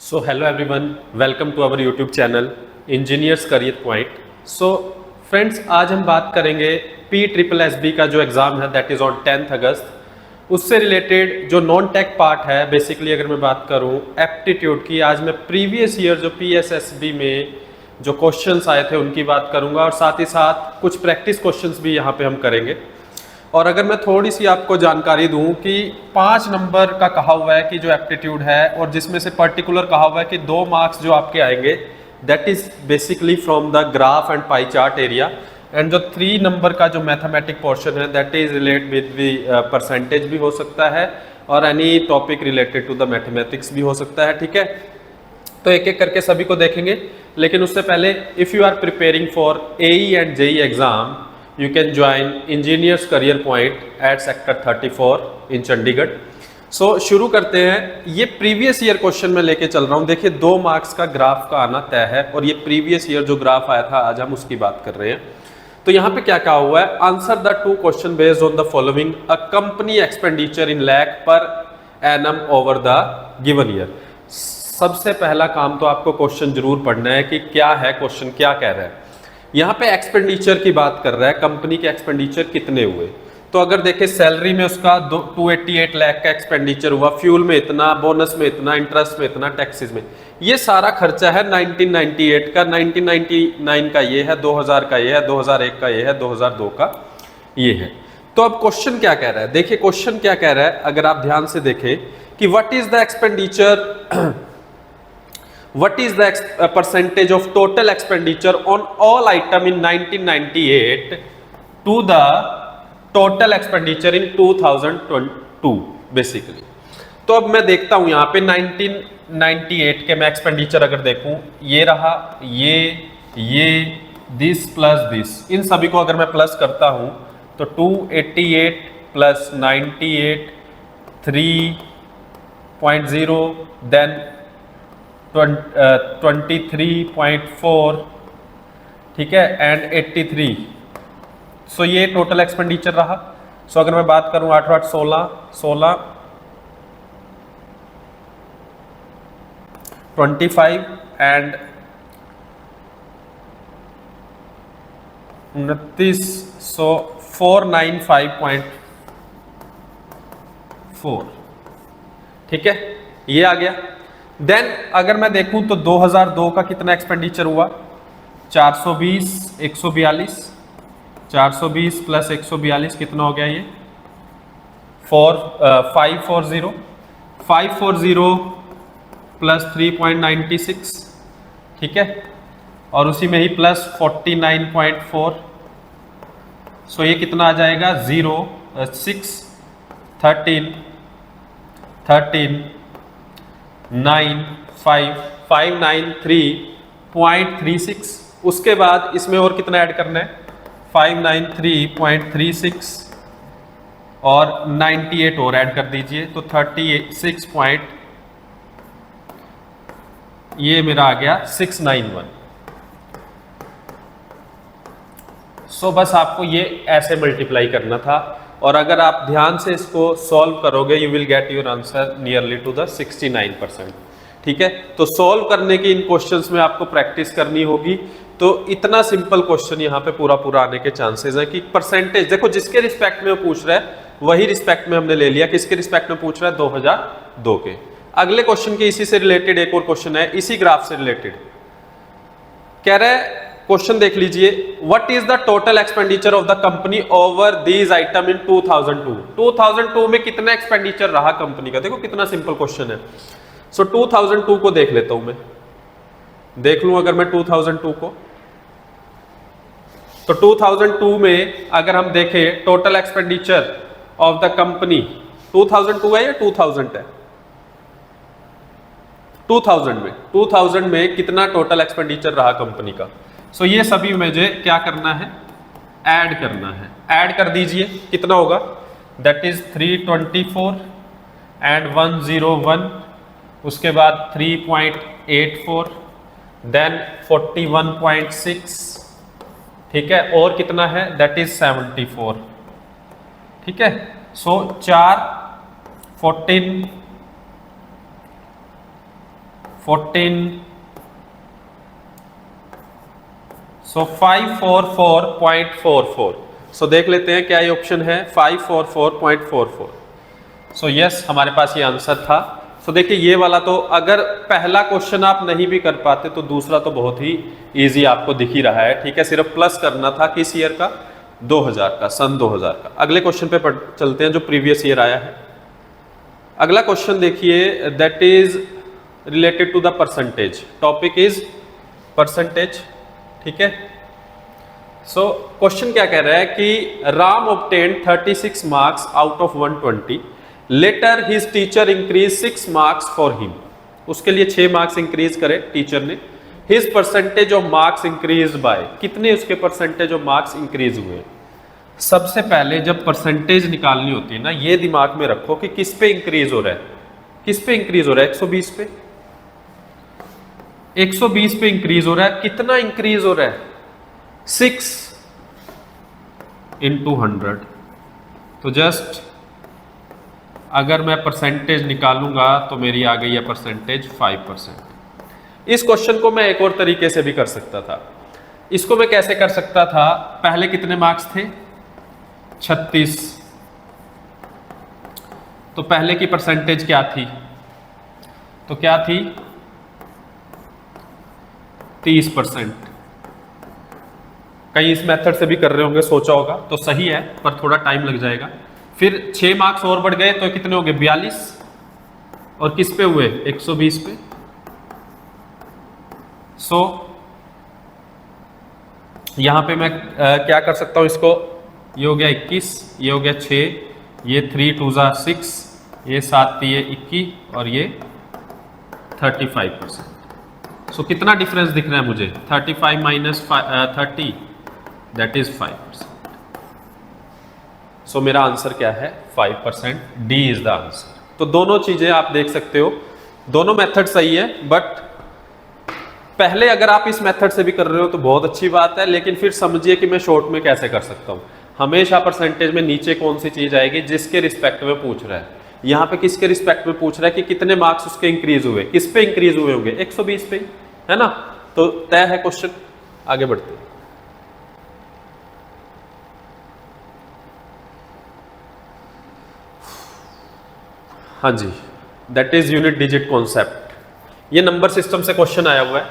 So hello everyone, welcome to our YouTube channel Engineers Career Point. So friends, आज हम बात करेंगे PSSB का जो एग्ज़ाम है दैट इज़ ऑन 10th अगस्त, उससे रिलेटेड जो नॉन टेक पार्ट है। बेसिकली अगर मैं बात करूं एप्टीट्यूड की, आज मैं प्रीवियस ईयर जो PSSB में जो क्वेश्चंस आए थे उनकी बात करूंगा और साथ ही साथ कुछ प्रैक्टिस क्वेश्चंस भी यहाँ पे हम करेंगे। और अगर मैं थोड़ी सी आपको जानकारी दूं कि 5 नंबर का कहा हुआ है कि जो एप्टीट्यूड है, और जिसमें से पर्टिकुलर कहा हुआ है कि 2 मार्क्स जो आपके आएंगे that is basically from the graph and pie chart area, and जो 3 नंबर का जो मैथमेटिक पोर्शन है that is relate with the percentage भी हो सकता है और any topic related to the mathematics भी हो सकता है। ठीक है, तो एक एक करके सभी को देखेंगे, लेकिन उससे पहले if you are preparing for AE and JEE exam you can join Engineers Career Point at Sector 34 in Chandigarh. So शुरू करते हैं। ये प्रीवियस ईयर क्वेश्चन में लेके चल रहा हूँ। देखिए 2 मार्क्स का ग्राफ का आना तय है और ये प्रीवियस ईयर जो ग्राफ आया था आज हम उसकी बात कर रहे हैं। तो यहाँ पे क्या कहा हुआ है, answer the 2 question based on the following, a company expenditure in lakh per annum over the given year. सबसे पहला काम तो आपको क्वेश्चन जरूर पढ़ना है कि क्या है क्वेश्चन, क्या कह रहा है। यहाँ पे एक्सपेंडिचर की बात कर रहा है, कंपनी के एक्सपेंडिचर कितने हुए। तो अगर देखें सैलरी में उसका 288 लाख का एक्सपेंडिचर हुआ, फ्यूल में इतना, बोनस में इतना, इंटरेस्ट में इतना, टैक्सेस में, ये सारा खर्चा है 1998 का, 1999 का ये है, 2000 का ये है, 2001 का ये है, 2002 का ये है। तो अब क्वेश्चन क्या कह रहा है, देखिए क्वेश्चन क्या कह रहा है अगर आप ध्यान से देखें कि what is the expenditure, what is the percentage of total expenditure on all item in 1998 to the total expenditure in 2022 basically. तो अब मैं देखता हूं यहाँ पे 1998 के मैं एक्सपेंडिचर अगर देखूं, ये रहा, ये दिस प्लस दिस, इन सभी को अगर मैं प्लस करता हूं तो 288 प्लस 98 3.0 देन 23.4, ठीक है, एंड 83। सो ये टोटल एक्सपेंडिचर रहा। सो अगर मैं बात करूं 8 8 16 16 25 एंड 29, सो 495.4, ठीक है, ये आ गया। देन अगर मैं देखूं तो 2002 का कितना एक्सपेंडिचर हुआ, 420 142, 420 प्लस 142 कितना हो गया, ये 540 प्लस 3.96, ठीक है, और उसी में ही प्लस 49.4। सो ये कितना आ जाएगा 0 6 13 13 9 5 593.36। उसके बाद इसमें और कितना ऐड करना है, 593.36 और 98 और ऐड कर दीजिए तो 36 पॉइंट, ये मेरा आ गया 691। सो बस आपको ये ऐसे मल्टीप्लाई करना था और अगर आप ध्यान से इसको सॉल्व करोगे you will get your answer nearly to the 69%। ठीक है, तो सॉल्व करने की इन क्वेश्चंस में आपको प्रैक्टिस करनी होगी। तो इतना सिंपल क्वेश्चन यहाँ पे पूरा आने के चांसेस है कि परसेंटेज देखो जिसके रिस्पेक्ट में वो पूछ रहा है वही रिस्पेक्ट में हमने ले लिया, किसके रिस्पेक्ट में पूछ रहा है 2002 के। अगले क्वेश्चन के इसी से रिलेटेड एक और क्वेश्चन है, इसी ग्राफ से रिलेटेड कह रहा है, क्वेश्चन देख लीजिए, what is the total expenditure of the company over these item इन 2002। 2002 में कितना एक्सपेंडिचर रहा कंपनी का, देखो कितना सिंपल क्वेश्चन है। सो 2002 को देख लेता हूं मैं, देख लूं अगर मैं 2002 को, तो 2002 में अगर हम देखें total expenditure of the company, 2002 है या 2000 है, 2000 में कितना टोटल एक्सपेंडिचर रहा कंपनी का। सो ये सभी मुझे क्या करना है, ऐड करना है। ऐड कर दीजिए, कितना होगा, दैट इज 324 एंड 101, उसके बाद 3.84 देन 41.6, ठीक है, और कितना है दैट इज 74, ठीक है। सो 4 14 14, सो 544.44। सो देख लेते हैं क्या ये ऑप्शन है, 544.44। सो यस, हमारे पास ये आंसर था। सो देखिए ये वाला तो अगर पहला क्वेश्चन आप नहीं भी कर पाते तो दूसरा तो बहुत ही इजी आपको दिख ही रहा है, ठीक है। सिर्फ प्लस करना था किस ईयर का, 2000 का, सन 2000 का। अगले क्वेश्चन पे चलते हैं जो प्रीवियस ईयर आया है। अगला क्वेश्चन देखिए, that is related to the percentage, topic is percentage, ठीक है। सो क्वेश्चन क्या कह रहा है कि Ram obtained 36 marks out of 120, later his teacher increase 6 marks for him. उसके लिए 6 मार्क्स इंक्रीज करे टीचर ने। His percentage of marks increase by, कितने उसके परसेंटेज ऑफ मार्क्स इंक्रीज हुए। सबसे पहले जब परसेंटेज निकालनी होती है ना, ये दिमाग में रखो कि किस पे इंक्रीज हो रहा है, किस पे इंक्रीज हो रहा है, 120 पे, 120 पे इंक्रीज हो रहा है। कितना इंक्रीज हो रहा है, 6 into 100। तो जस्ट अगर मैं परसेंटेज निकालूंगा तो मेरी आ गई है परसेंटेज 5%। इस क्वेश्चन को मैं एक और तरीके से भी कर सकता था। इसको मैं कैसे कर सकता था, पहले कितने मार्क्स थे, 36, तो पहले की परसेंटेज क्या थी, तो क्या थी 30%। कहीं इस मेथड से भी कर रहे होंगे, सोचा होगा तो सही है, पर थोड़ा टाइम लग जाएगा। फिर 6 मार्क्स और बढ़ गए तो कितने हो गए, 42, और किस पे हुए, 120 पे। सो यहां पे मैं क्या कर सकता हूं, इसको, ये हो गया 21, ये हो गया 6, ये 3 2 जा 6, ये 7 ये 21, और ये 35%। सो कितना डिफरेंस दिख रहा है मुझे, 35 माइनस 30, दैट इज 5%। सो मेरा आंसर क्या है, 5%, डी इज द आंसर। तो दोनों चीजें आप देख सकते हो, दोनों मेथड सही है, बट पहले अगर आप इस मेथड से भी कर रहे हो तो बहुत अच्छी बात है, लेकिन फिर समझिए कि मैं शॉर्ट में कैसे कर सकता हूं। हमेशा परसेंटेज में नीचे कौन सी चीज आएगी, जिसके रिस्पेक्ट में पूछ रहा है। यहाँ पे किसके रिस्पेक्ट में पूछ रहा है कि कितने मार्क्स उसके इंक्रीज हुए, किस पे इंक्रीज हुए होंगे, 120 पे, है ना। तो तय है क्वेश्चन, आगे बढ़ते हैं। हाँ जी, that is unit digit concept. ये नंबर सिस्टम से क्वेश्चन आया हुआ है।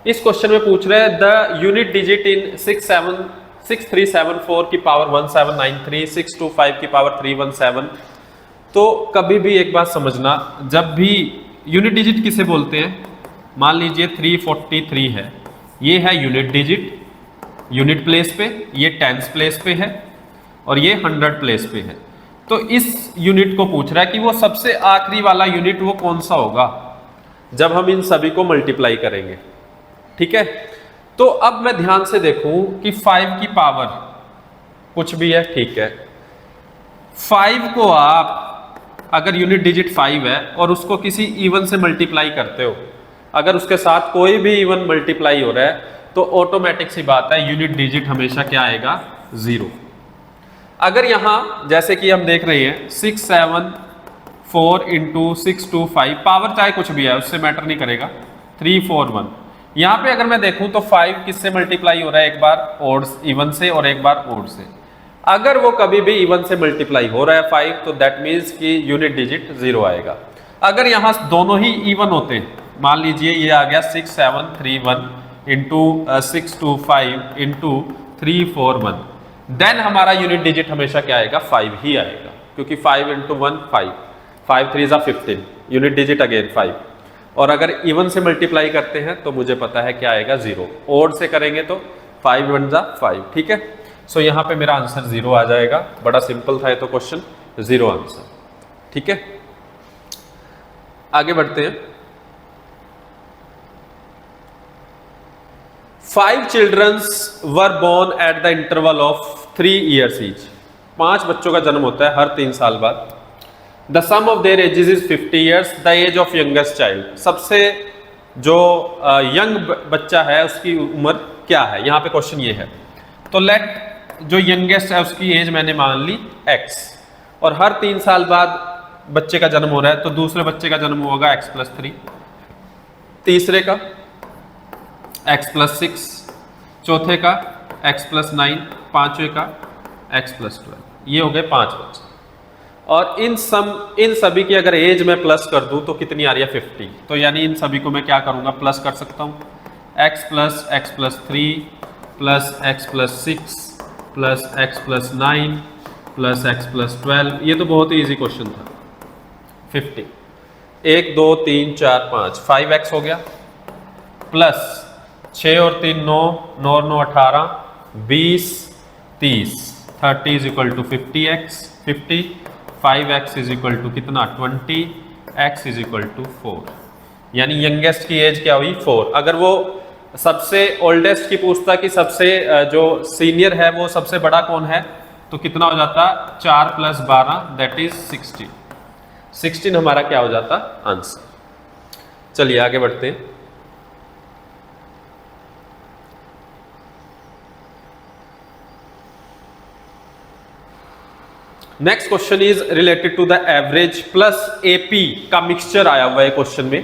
इस क्वेश्चन में पूछ रहे हैं द यूनिट डिजिट इन 6374 की पावर 1793, 625 की पावर 317। तो कभी भी एक बात समझना, जब भी यूनिट डिजिट किसे बोलते हैं, मान लीजिए 343 है, ये है यूनिट डिजिट, यूनिट प्लेस पे, ये टेंस प्लेस पे है, और ये 100 प्लेस पे है। तो इस यूनिट को पूछ रहा है कि वो सबसे आखिरी वाला यूनिट वो कौन सा होगा जब हम इन सभी को मल्टीप्लाई करेंगे, ठीक है। तो अब मैं ध्यान से देखूं कि 5 की पावर कुछ भी है, ठीक है। 5 को आप अगर यूनिट डिजिट 5 है और उसको किसी इवन से मल्टीप्लाई करते हो, अगर उसके साथ कोई भी इवन मल्टीप्लाई हो रहा है तो ऑटोमेटिक सी बात है यूनिट डिजिट हमेशा क्या आएगा, 0। अगर यहां जैसे कि हम देख रहे हैं 674 इंटू 625, पावर चाहे कुछ भी है उससे मैटर नहीं करेगा, 341। यहां पे अगर मैं देखूं तो 5 किससे मल्टीप्लाई हो रहा है, एक बार ओड इवन से और एक बार ओड से। अगर वो कभी भी इवन से मल्टीप्लाई हो रहा है 5, तो दैट मीन्स कि यूनिट डिजिट 0 आएगा। अगर यहां दोनों ही इवन होते, मान लीजिए ये आ गया 6731 इंटू 625 इंटू 341, देन हमारा यूनिट डिजिट हमेशा क्या आएगा, 5 ही आएगा, क्योंकि 5 इंटू 1 5, 5 3 जा 15, यूनिट डिजिट अगेन 5। और अगर इवन से मल्टीप्लाई करते हैं तो मुझे पता है क्या आएगा, 0। ओड से करेंगे तो 5 1 जा 5, ठीक है। सो यहाँ पे मेरा आंसर 0 आ जाएगा। बड़ा सिंपल था ये तो क्वेश्चन, 0 आंसर, ठीक है। आगे बढ़ते हैं। 5 childrens were born at the interval of 3 years each. 5 बच्चों का जन्म होता है हर 3 साल बाद। The sum of their ages is 50 years, the age of youngest child. सबसे जो यंग बच्चा है उसकी उम्र क्या है, यहाँ पे क्वेश्चन ये है। तो लेट जो यंगेस्ट है उसकी एज मैंने मान ली x, और हर 3 साल बाद बच्चे का जन्म हो रहा है तो दूसरे बच्चे का जन्म होगा x+3। तीसरे का x+6, चौथे का x+9, पांचवे का x+12। ये हो गए 5 बच्चे। और इन सभी की अगर एज में प्लस कर दूं तो कितनी आ रही है 50। तो यानी इन सभी को मैं क्या करूंगा, प्लस कर सकता हूं, x+3 plus x+6 plus x+9 plus x+12। ये तो बहुत ही ईजी क्वेश्चन था। 50, 1 2 3 4 5, 5x हो गया, प्लस 6 और 3 9, 9 और 9 18, 20 30, 30 is equal to 50x, 50, 5x is equal to कितना 20, x इज इक्वल टू 4। यानी यंगेस्ट की एज क्या हुई 4। अगर वो सबसे ओल्डेस्ट की पूछता कि सबसे जो सीनियर है वो सबसे बड़ा कौन है, तो कितना हो जाता 4 + 12 दैट इज 16। 16 हमारा क्या हो जाता आंसर। चलिए आगे बढ़ते हैं। Next question is related to the average plus AP का मिक्सचर आया हुआ है क्वेश्चन में।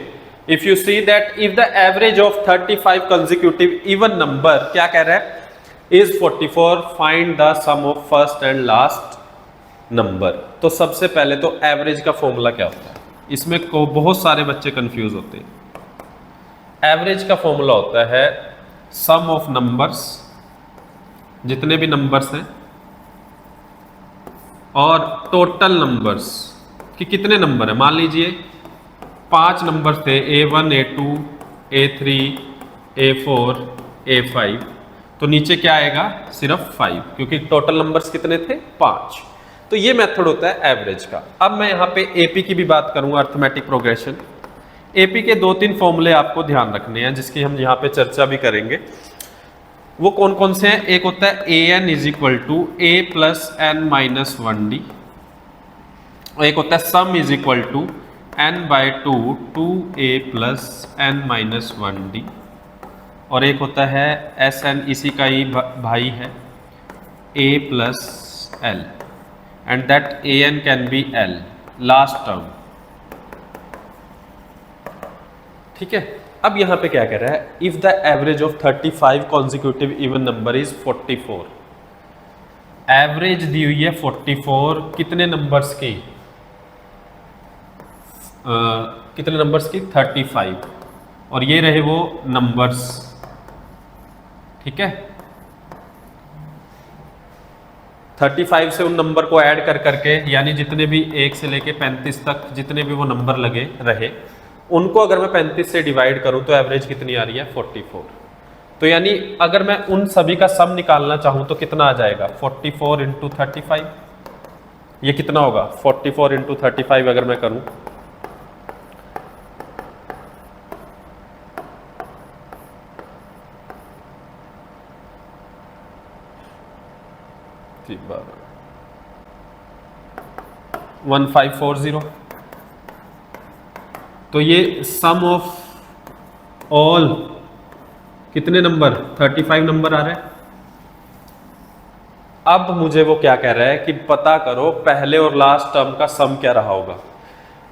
If you see that if the average of 35 consecutive even number, क्या कह रहा है, is 44, find the sum of first and last number. तो सबसे पहले तो एवरेज का फॉर्मूला क्या होता है, इसमें को बहुत सारे बच्चे कंफ्यूज होते हैं। एवरेज का फॉर्मूला होता है सम ऑफ नंबर्स, जितने भी नंबर्स हैं, और टोटल नंबर्स कि कितने नंबर है। मान लीजिए 5 नंबर थे, A1 A2 A3 A4 A5, तो नीचे क्या आएगा, सिर्फ 5, क्योंकि टोटल नंबर्स कितने थे 5। तो ये मेथड होता है एवरेज का। अब मैं यहाँ पे एपी की भी बात करूंगा, अर्थमेटिक प्रोग्रेशन। एपी के 2-3 फॉर्मूले आपको ध्यान रखने हैं, जिसकी हम यहाँ पे चर्चा भी करेंगे। वो कौन कौन से हैं, एक होता है an is equal to a plus n minus 1d, और एक होता है sum is equal to n/2 2a plus n minus 1d, और एक होता है Sn, इसी का ही भाई है, a plus l, and that an can be l, last term. ठीक है। अब यहां पे क्या कह रहा है, if the average of 35 consecutive even number is 44। Average दी हुई है 44, कितने नंबर्स की, कितने नंबर्स की 35, और ये रहे वो नंबर्स। ठीक है, 35 से उन नंबर को ऐड कर करके, यानी जितने भी 1 से लेके 35 तक जितने भी वो नंबर लगे रहे, उनको अगर मैं 35 से डिवाइड करूं तो एवरेज कितनी आ रही है 44। तो यानी अगर मैं उन सभी का सम निकालना चाहूं तो कितना आ जाएगा, 44 इंटू 35। ये कितना होगा, 44 इंटू 35 अगर मैं करूं, ठीक 1540। तो ये सम ऑफ ऑल कितने नंबर, 35 नंबर आ रहे हैं। अब मुझे वो क्या कह रहा है कि पता करो पहले और लास्ट टर्म का सम क्या रहा होगा।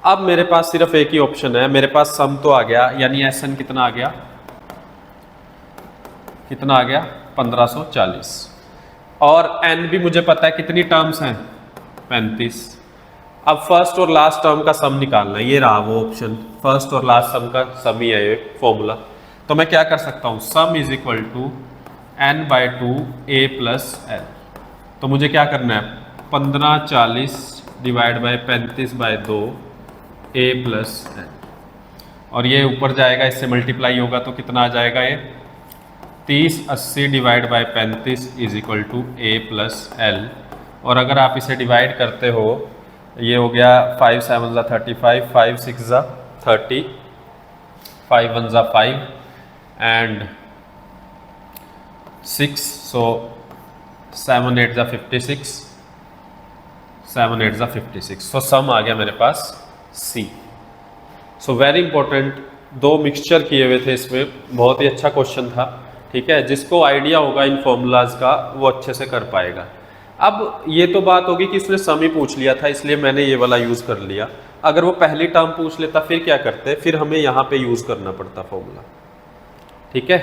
अब मेरे पास सिर्फ एक ही ऑप्शन है, मेरे पास सम तो आ गया, यानी Sn कितना आ गया, कितना आ गया 1540, और n भी मुझे पता है कितनी टर्म्स हैं 35। अब फर्स्ट और लास्ट टर्म का सम निकालना है, ये रहा वो ऑप्शन, फर्स्ट और लास्ट सम का सम ही है ये फॉर्मूला। तो मैं क्या कर सकता हूँ, sum is equal to n/2 a plus l। तो मुझे क्या करना है, 1540 divide by 35/2 a plus l, और ये ऊपर जाएगा, इससे मल्टीप्लाई होगा तो कितना आ जाएगा, ये 3080 divide by 35 is equal to a plus l। और अगर आप इसे डिवाइड करते हो, ये हो गया 5 7 ज़ा 35, 5 6 ज़ा 30, 5 1 ज़ा 5 एंड 6, सो 7 8 ज़ा 56, 7 8 ज़ा 56। सो सम आ गया मेरे पास C। So very important, 2 mixture किए हुए थे इसमें, बहुत ही अच्छा क्वेश्चन था। ठीक है, जिसको आइडिया होगा इन फॉर्मूलाज का वो अच्छे से कर पाएगा। अब ये तो बात होगी कि इसने सम ही पूछ लिया था, इसलिए मैंने ये वाला यूज कर लिया। अगर वो पहली टर्म पूछ लेता फिर क्या करते, फिर हमें यहाँ पे यूज करना पड़ता फॉर्मूला। ठीक है,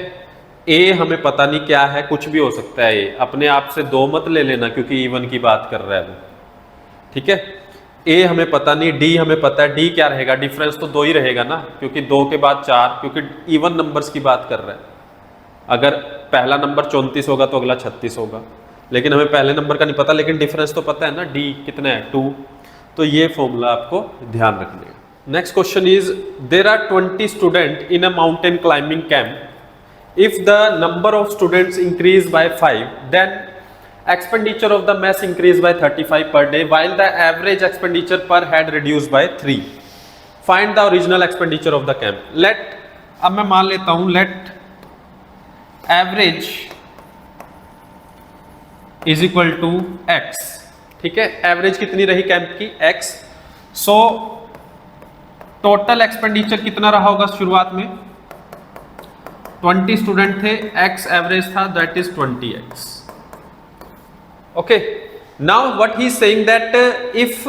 ए हमें पता नहीं क्या है, कुछ भी हो सकता है, ए अपने आप से 2 मत ले लेना क्योंकि इवन की बात कर रहा है वो। ठीक है, ए हमें पता नहीं, डी हमें पता है। डी क्या रहेगा, डिफरेंस तो 2 ही रहेगा ना, क्योंकि 2 के बाद 4, क्योंकि इवन नंबर्स की बात कर रहा है। अगर पहला नंबर 34 होगा तो अगला 36 होगा, लेकिन हमें पहले नंबर का नहीं पता, लेकिन डिफरेंस तो पता है ना, डी कितना है 2। तो ये फॉर्मूला आपको ध्यान रखना है। Next question is, there are 20 student in a mountain climbing camp. If the number of students increase by 5, then expenditure of the mess increase by 35 per day, while the average expenditure per head reduced by 3. Find the original expenditure of the camp. Let, अब मैं मान लेता हूं, let average is equal to x. ठीक है, average कितनी रही camp की, x. सो टोटल एक्सपेंडिचर कितना रहा होगा शुरुआत में, 20 स्टूडेंट थे, x एवरेज था, that is 20x. Okay, now what he is saying that if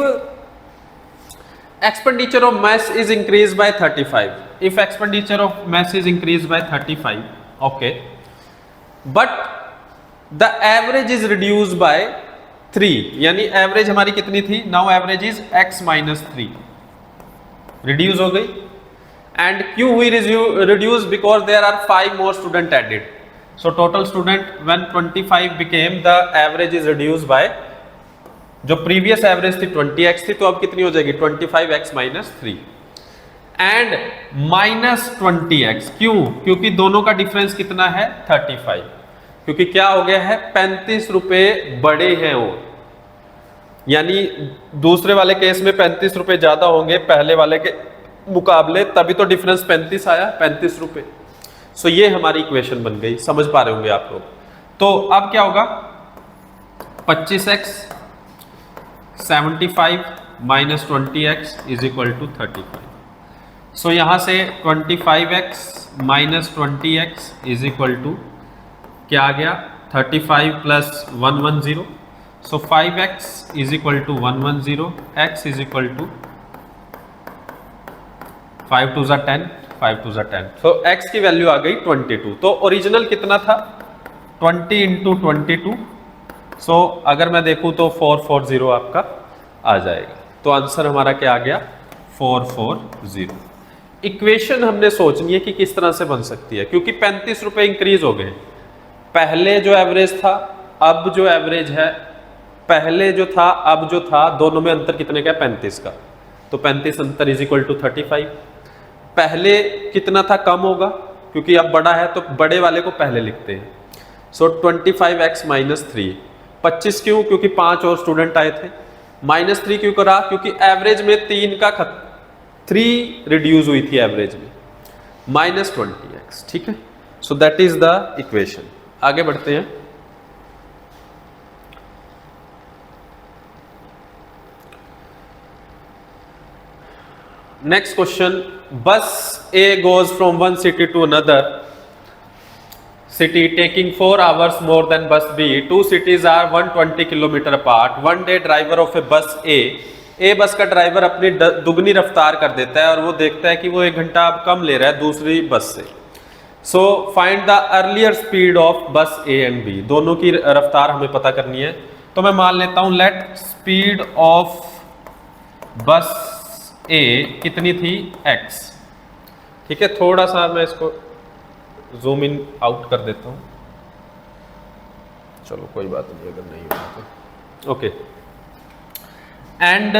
expenditure of mass is increased by 35, if expenditure of mass is increased by 35, okay, but the average is reduced by 3, यानी average हमारी कितनी थी, now average is x minus 3, reduce हो गई. And क्यों हुई reduce, because there are 5 more student added. So total student when 25 became, the average is reduced by, जो previous average थी 20x थी, तो अब कितनी हो जाएगी 25x minus 3 and minus 20x. क्यों, क्योंकि दोनों का डिफरेंस कितना है 35, क्योंकि क्या हो गया है 35 रुपए बड़े हैं वो, यानी दूसरे वाले केस में 35 रुपए ज्यादा होंगे पहले वाले के मुकाबले, तभी तो डिफरेंस 35 आया, 35 रुपए. सो ये हमारी इक्वेशन बन गई, समझ पा रहे होंगे आप लोग. तो अब क्या होगा, 25x 75 minus 20x is equal to 35. So यहां से 25x minus 20x is equal to क्या आ गया, 35 plus 110. So 5x is equal to 110, x is equal to 5 2 10, 5 2 10. तो x की वैल्यू आ गई 22. तो ओरिजिनल कितना था 20 इंटू 22. सो अगर मैं देखूं तो 440 आपका आ जाएगा. तो आंसर हमारा क्या आ गया 440. इक्वेशन हमने सोचनी है कि किस तरह से बन सकती है, क्योंकि 35 रुपए इंक्रीज हो गए. पहले जो एवरेज था अब जो एवरेज है, पहले जो था अब जो था, दोनों में अंतर कितने का, 35 का. तो 35 अंतर इज इक्वल टू 35. पहले कितना था, कम होगा, क्योंकि अब बड़ा है तो बड़े वाले को पहले लिखते हैं. सो 25x माइनस 3. 25 क्यों, क्योंकि 5 और स्टूडेंट आए थे. माइनस 3 क्यों करा, क्योंकि एवरेज में 3 का 3 रिड्यूस हुई थी एवरेज में, माइनस 20x. ठीक है, so that is the equation. आगे बढ़ते हैं. नेक्स्ट क्वेश्चन, बस A goes from one city to another city taking 4 hours more than bus B. Two cities are 120 kilometer apart. One day driver of a bus A बस का driver अपनी दुगनी रफ्तार कर देता है और वो देखता है कि वो 1 घंटा अब कम ले रहा है दूसरी बस से. So find the earlier speed of बस A एंड B. दोनों की रफ्तार हमें पता करनी है. तो मैं मान लेता हूं लेट स्पीड ऑफ बस A कितनी थी x. ठीक है, थोड़ा सा मैं इसको जूम इन आउट कर देता हूं. चलो कोई बात नहीं अगर नहीं होगा तो. ओके, एंड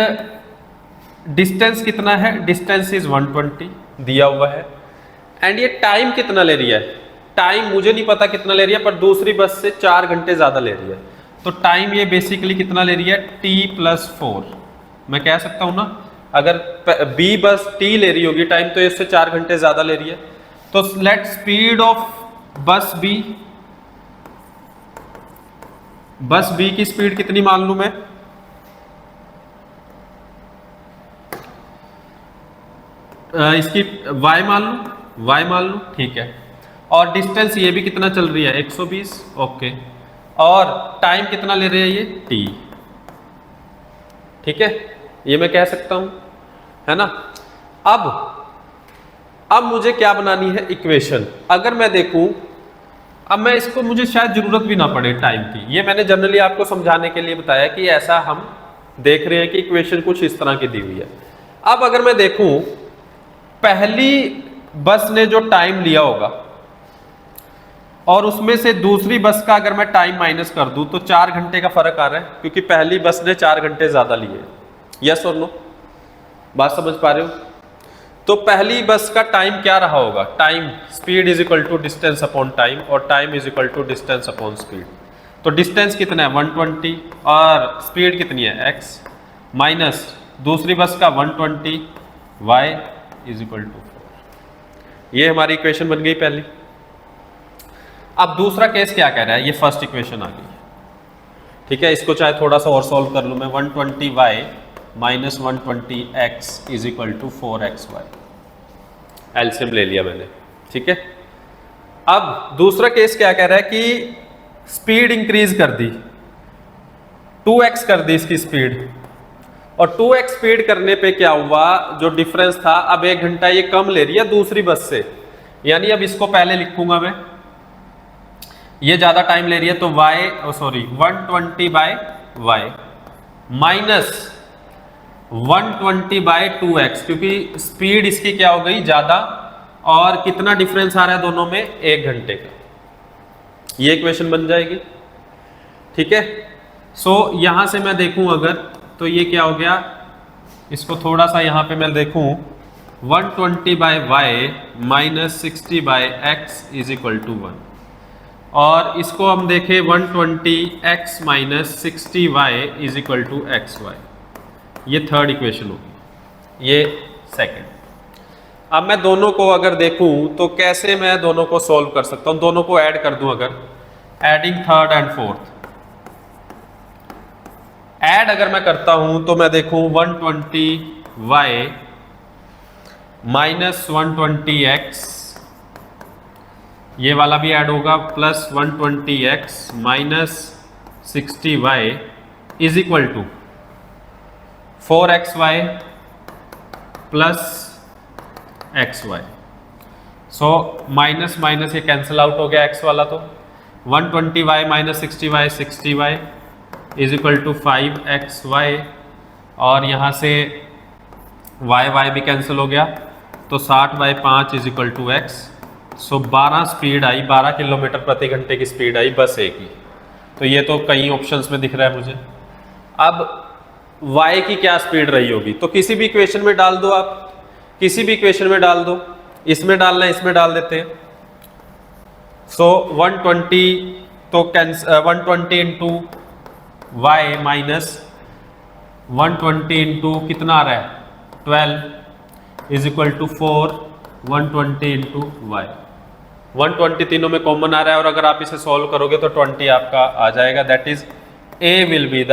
डिस्टेंस कितना है, डिस्टेंस इज 120 दिया हुआ है. एंड ये टाइम कितना ले रही है, टाइम मुझे नहीं पता कितना ले रही है, पर दूसरी बस से 4 घंटे ज्यादा ले रही है. तो टाइम ये बेसिकली कितना ले रही है, t+4. मैं कह सकता हूं ना, अगर B बस T ले रही होगी टाइम, तो इससे 4 घंटे ज्यादा ले रही है. तो लेट स्पीड ऑफ बस B की स्पीड कितनी मान लूं मैं, इसकी y मान लूं. ठीक है, और डिस्टेंस ये भी कितना चल रही है 120. ओके, और टाइम कितना ले रहे हैं ये t। ठीक है, ये मैं कह सकता हूं, है ना। अब मुझे क्या बनानी है इक्वेशन। अगर मैं देखूं, अब मैं इसको, मुझे शायद जरूरत भी ना पड़े टाइम की, ये मैंने जनरली आपको समझाने के लिए बताया कि ऐसा हम देख रहे हैं कि इक्वेशन कुछ इस तरह की दी हुई है। अब अगर मैं देखूं, पहली बस ने जो टाइम लिया होगा और उसमें से दूसरी बस का अगर मैं टाइम माइनस कर दूं तो 4 घंटे का फर्क आ रहा है, क्योंकि पहली बस ने 4 घंटे ज्यादा लिए। यस और नो, बात समझ पा रहे हो। तो पहली बस का टाइम क्या रहा होगा, time speed is equal to distance upon time, और time is equal to distance upon speed. तो डिस्टेंस कितना है 120 और स्पीड कितनी है x, माइनस दूसरी बस का 120 y इज इक्वल टू 4। ये हमारी इक्वेशन बन गई पहली। अब दूसरा केस क्या कह रहा है, ये फर्स्ट इक्वेशन आ गई। ठीक है, इसको चाहे थोड़ा सा और सॉल्व कर लूं मैं। 120y minus 120x is equal to 4xy, LCM ले लिया मैंने। ठीक है, अब दूसरा केस क्या कह रहा है कि स्पीड इंक्रीज कर दी, 2x कर दी इसकी स्पीड, और 2x स्पीड करने पे क्या हुआ, जो डिफरेंस था, अब 1 घंटा ये कम ले रही है दूसरी बस से, यानी अब इसको पहले लिखूंगा मैं, ये ज्यादा टाइम ले रही है तो y 120 by y minus 120 by 2x, क्योंकि स्पीड इसकी क्या हो गई ज्यादा, और कितना डिफरेंस आ रहा है दोनों में, 1 घंटे का। ये इक्वेशन बन जाएगी। ठीक है, सो यहां से मैं देखूं अगर, तो ये क्या हो गया, इसको थोड़ा सा यहां पे मैं देखूं, 120 by y minus 60 by x is equal to 1, और इसको हम देखें 120x minus 60y is equal to xy। ये थर्ड इक्वेशन होगी, ये सेकंड। अब मैं दोनों को अगर देखूं तो कैसे मैं दोनों को सॉल्व कर सकता हूं, दोनों को ऐड कर दूं, अगर adding third and fourth, add अगर मैं करता हूं तो मैं देखूं 120y माइनस 120x, ये वाला भी ऐड होगा, plus 120x minus 60y is equal to 4xy plus xy। So minus minus ये कैंसिल आउट हो गया x वाला, तो 120y minus 60y 60y is equal to 5xy, और यहाँ से y भी कैंसिल हो गया, तो 60/5 is equal to x। So 12 speed आई, 12 किलोमीटर प्रति घंटे की स्पीड आई बस एक ही। तो ये तो कई ऑप्शंस में दिख रहा है मुझे। अब y की क्या स्पीड रही होगी, तो किसी भी इक्वेशन में डाल दो, आप किसी भी इक्वेशन में डाल दो, इसमें डालना है इसमें डाल देते हैं। सो 120, तो 120 इंटू वाई माइनस 120 इंटू कितना आ रहा है 12 is equal to 4, 120 into y. 120 तीनों में कॉमन आ रहा है, और अगर आप इसे सॉल्व करोगे तो 20 आपका आ जाएगा, that is a will be the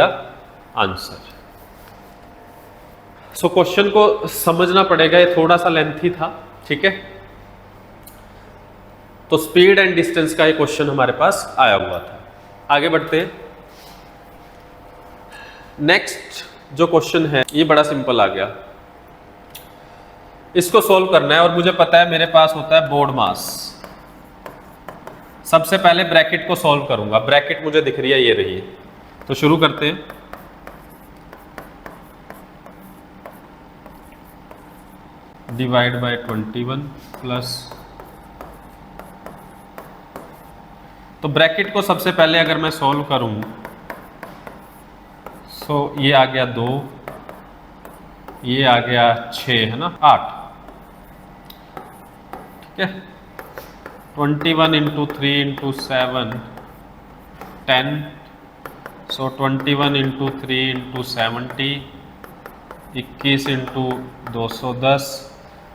answer. So question को समझना पड़ेगा, ये थोड़ा सा लेंथी था। ठीक है, तो स्पीड एंड डिस्टेंस का ये क्वेश्चन हमारे पास आया हुआ था। आगे बढ़ते हैं। नेक्स्ट जो क्वेश्चन है ये बड़ा सिंपल आ गया, इसको सॉल्व करना है, और मुझे पता है मेरे पास होता है बोर्ड मास। सबसे पहले ब्रैकेट को सॉल्व करूंगा, ब्रैकेट मुझे दिख रही है, ये रही है। तो शुरू करते हैं। डिवाइड बाय 21 प्लस, तो ब्रैकेट को सबसे पहले अगर मैं सॉल्व करूं, सो ये आ गया 2, ये आ गया 6, है ना 8। ठीक है, 21 इंटू 3 इंटू 7 10, सो 21 इंटू 3 इंटू 70 21 इंटू 210।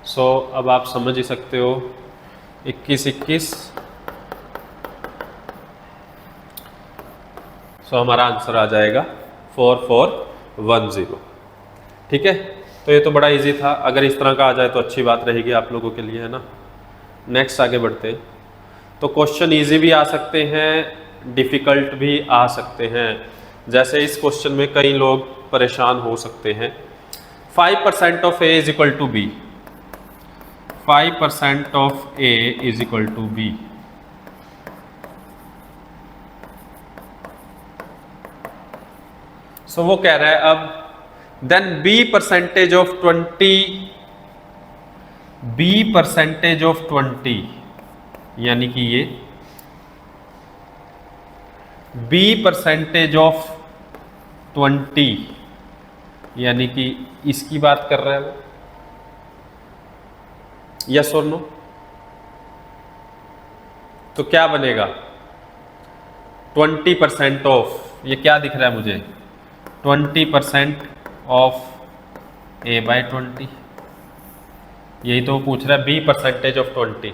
सो अब आप समझ ही सकते हो, 21 सो हमारा आंसर आ जाएगा 4410। ठीक है, तो ये तो बड़ा इजी था, अगर इस तरह का आ जाए तो अच्छी बात रहेगी आप लोगों के लिए, है ना। नेक्स्ट आगे बढ़ते हैं। तो क्वेश्चन इजी भी आ सकते हैं डिफ़िकल्ट भी आ सकते हैं। जैसे इस क्वेश्चन में कई लोग परेशान हो सकते हैं। 5% of A is equal to B, 5% of A is equal to B. So वो कह रहा है अब then B percentage of 20, B percentage of 20, यानी कि ये बी परसेंटेज ऑफ 20, यानी कि इसकी बात कर रहा है वो। यस और नो? तो क्या बनेगा 20% ऑफ, ये क्या दिख रहा है मुझे, 20% ऑफ ए बाय 20, यही तो पूछ रहा है बी परसेंटेज ऑफ 20।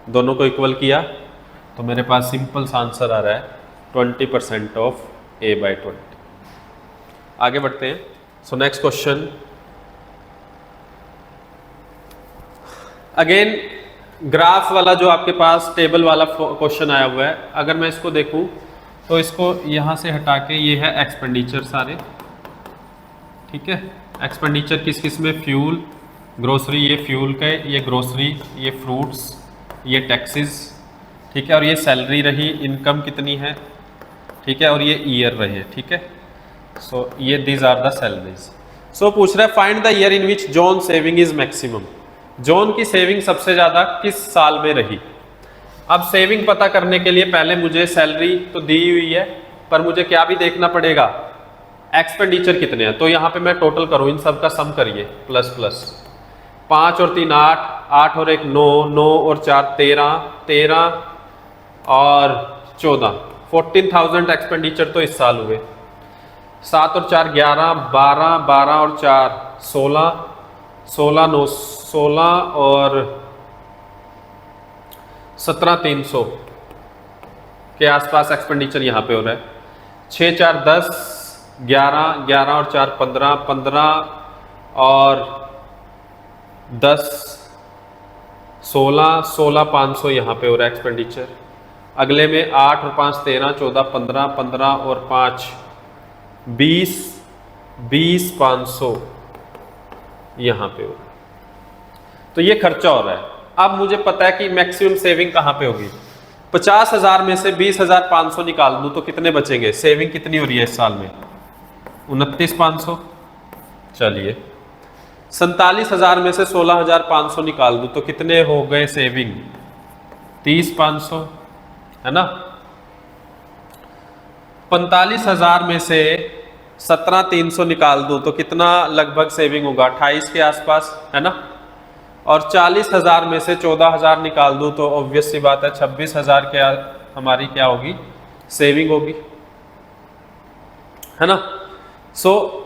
दोनों को इक्वल किया तो मेरे पास सिंपल सा आंसर आ रहा है 20% ऑफ ए बाय 20। आगे बढ़ते हैं। So next question, again graph वाला जो आपके पास टेबल वाला क्वेश्चन आया हुआ है, अगर मैं इसको देखूं तो इसको यहाँ से हटा के ये है एक्सपेंडिचर सारे, ठीक है। एक्सपेंडिचर किस किस में, फ्यूल, ग्रोसरी, ये फ्यूल का, ये ग्रोसरी, ये फ्रूट्स, ये टैक्सेस, ठीक है, और ये सैलरी रही, इनकम कितनी है, ठीक है, और ये ईयर रहे, ठीक है। सो ये दीज आर द सैलरीज। सो पूछ रहा है find the year in which John saving is maximum, John की सेविंग सबसे ज़्यादा किस साल में रही। अब सेविंग पता करने के लिए पहले मुझे सैलरी तो दी हुई है, पर मुझे क्या भी देखना पड़ेगा, एक्सपेंडिचर कितने हैं। तो यहाँ पे मैं टोटल करूँ, इन सब का सम करिए, प्लस प्लस 5 और 3 8, 8 और 1 9, 9 और 4 13, 13 और 14, 14,000 एक्सपेंडिचर तो इस साल हुए। 7 और 4 11, 12, 12 और 4 16, 16 9 16 और 17 300 के आसपास एक्सपेंडिचर यहाँ पे हो रहा है। 6 4 10, 11, 11 और 4 15, 15 और 10 16, 16 500 यहाँ पे हो रहा है एक्सपेंडिचर। अगले में 8 और 5 13, 14 15, 15 और 5 20, 20 500 यहाँ पे हो रहा है। तो ये खर्चा हो रहा है। अब मुझे पता है कि मैक्सिमम सेविंग कहाँ पे होगी। 50,000 में से 20,500 निकाल दूं तो कितने बचेंगे, सेविंग कितनी हो रही है इस साल में, 29,500। चलिए 47,000 में से 16,500 निकाल दूं तो कितने हो गए सेविंग, 30,500, है ना। 45,000 में से 17,300 निकाल दूं तो कितना लगभग सेविंग होगा, 28 के आसपास, है ना। और 40,000 में से 14,000 निकाल दूं तो ऑब्वियस सी बात है 26,000 के हमारी क्या होगी, सेविंग होगी, है ना। सो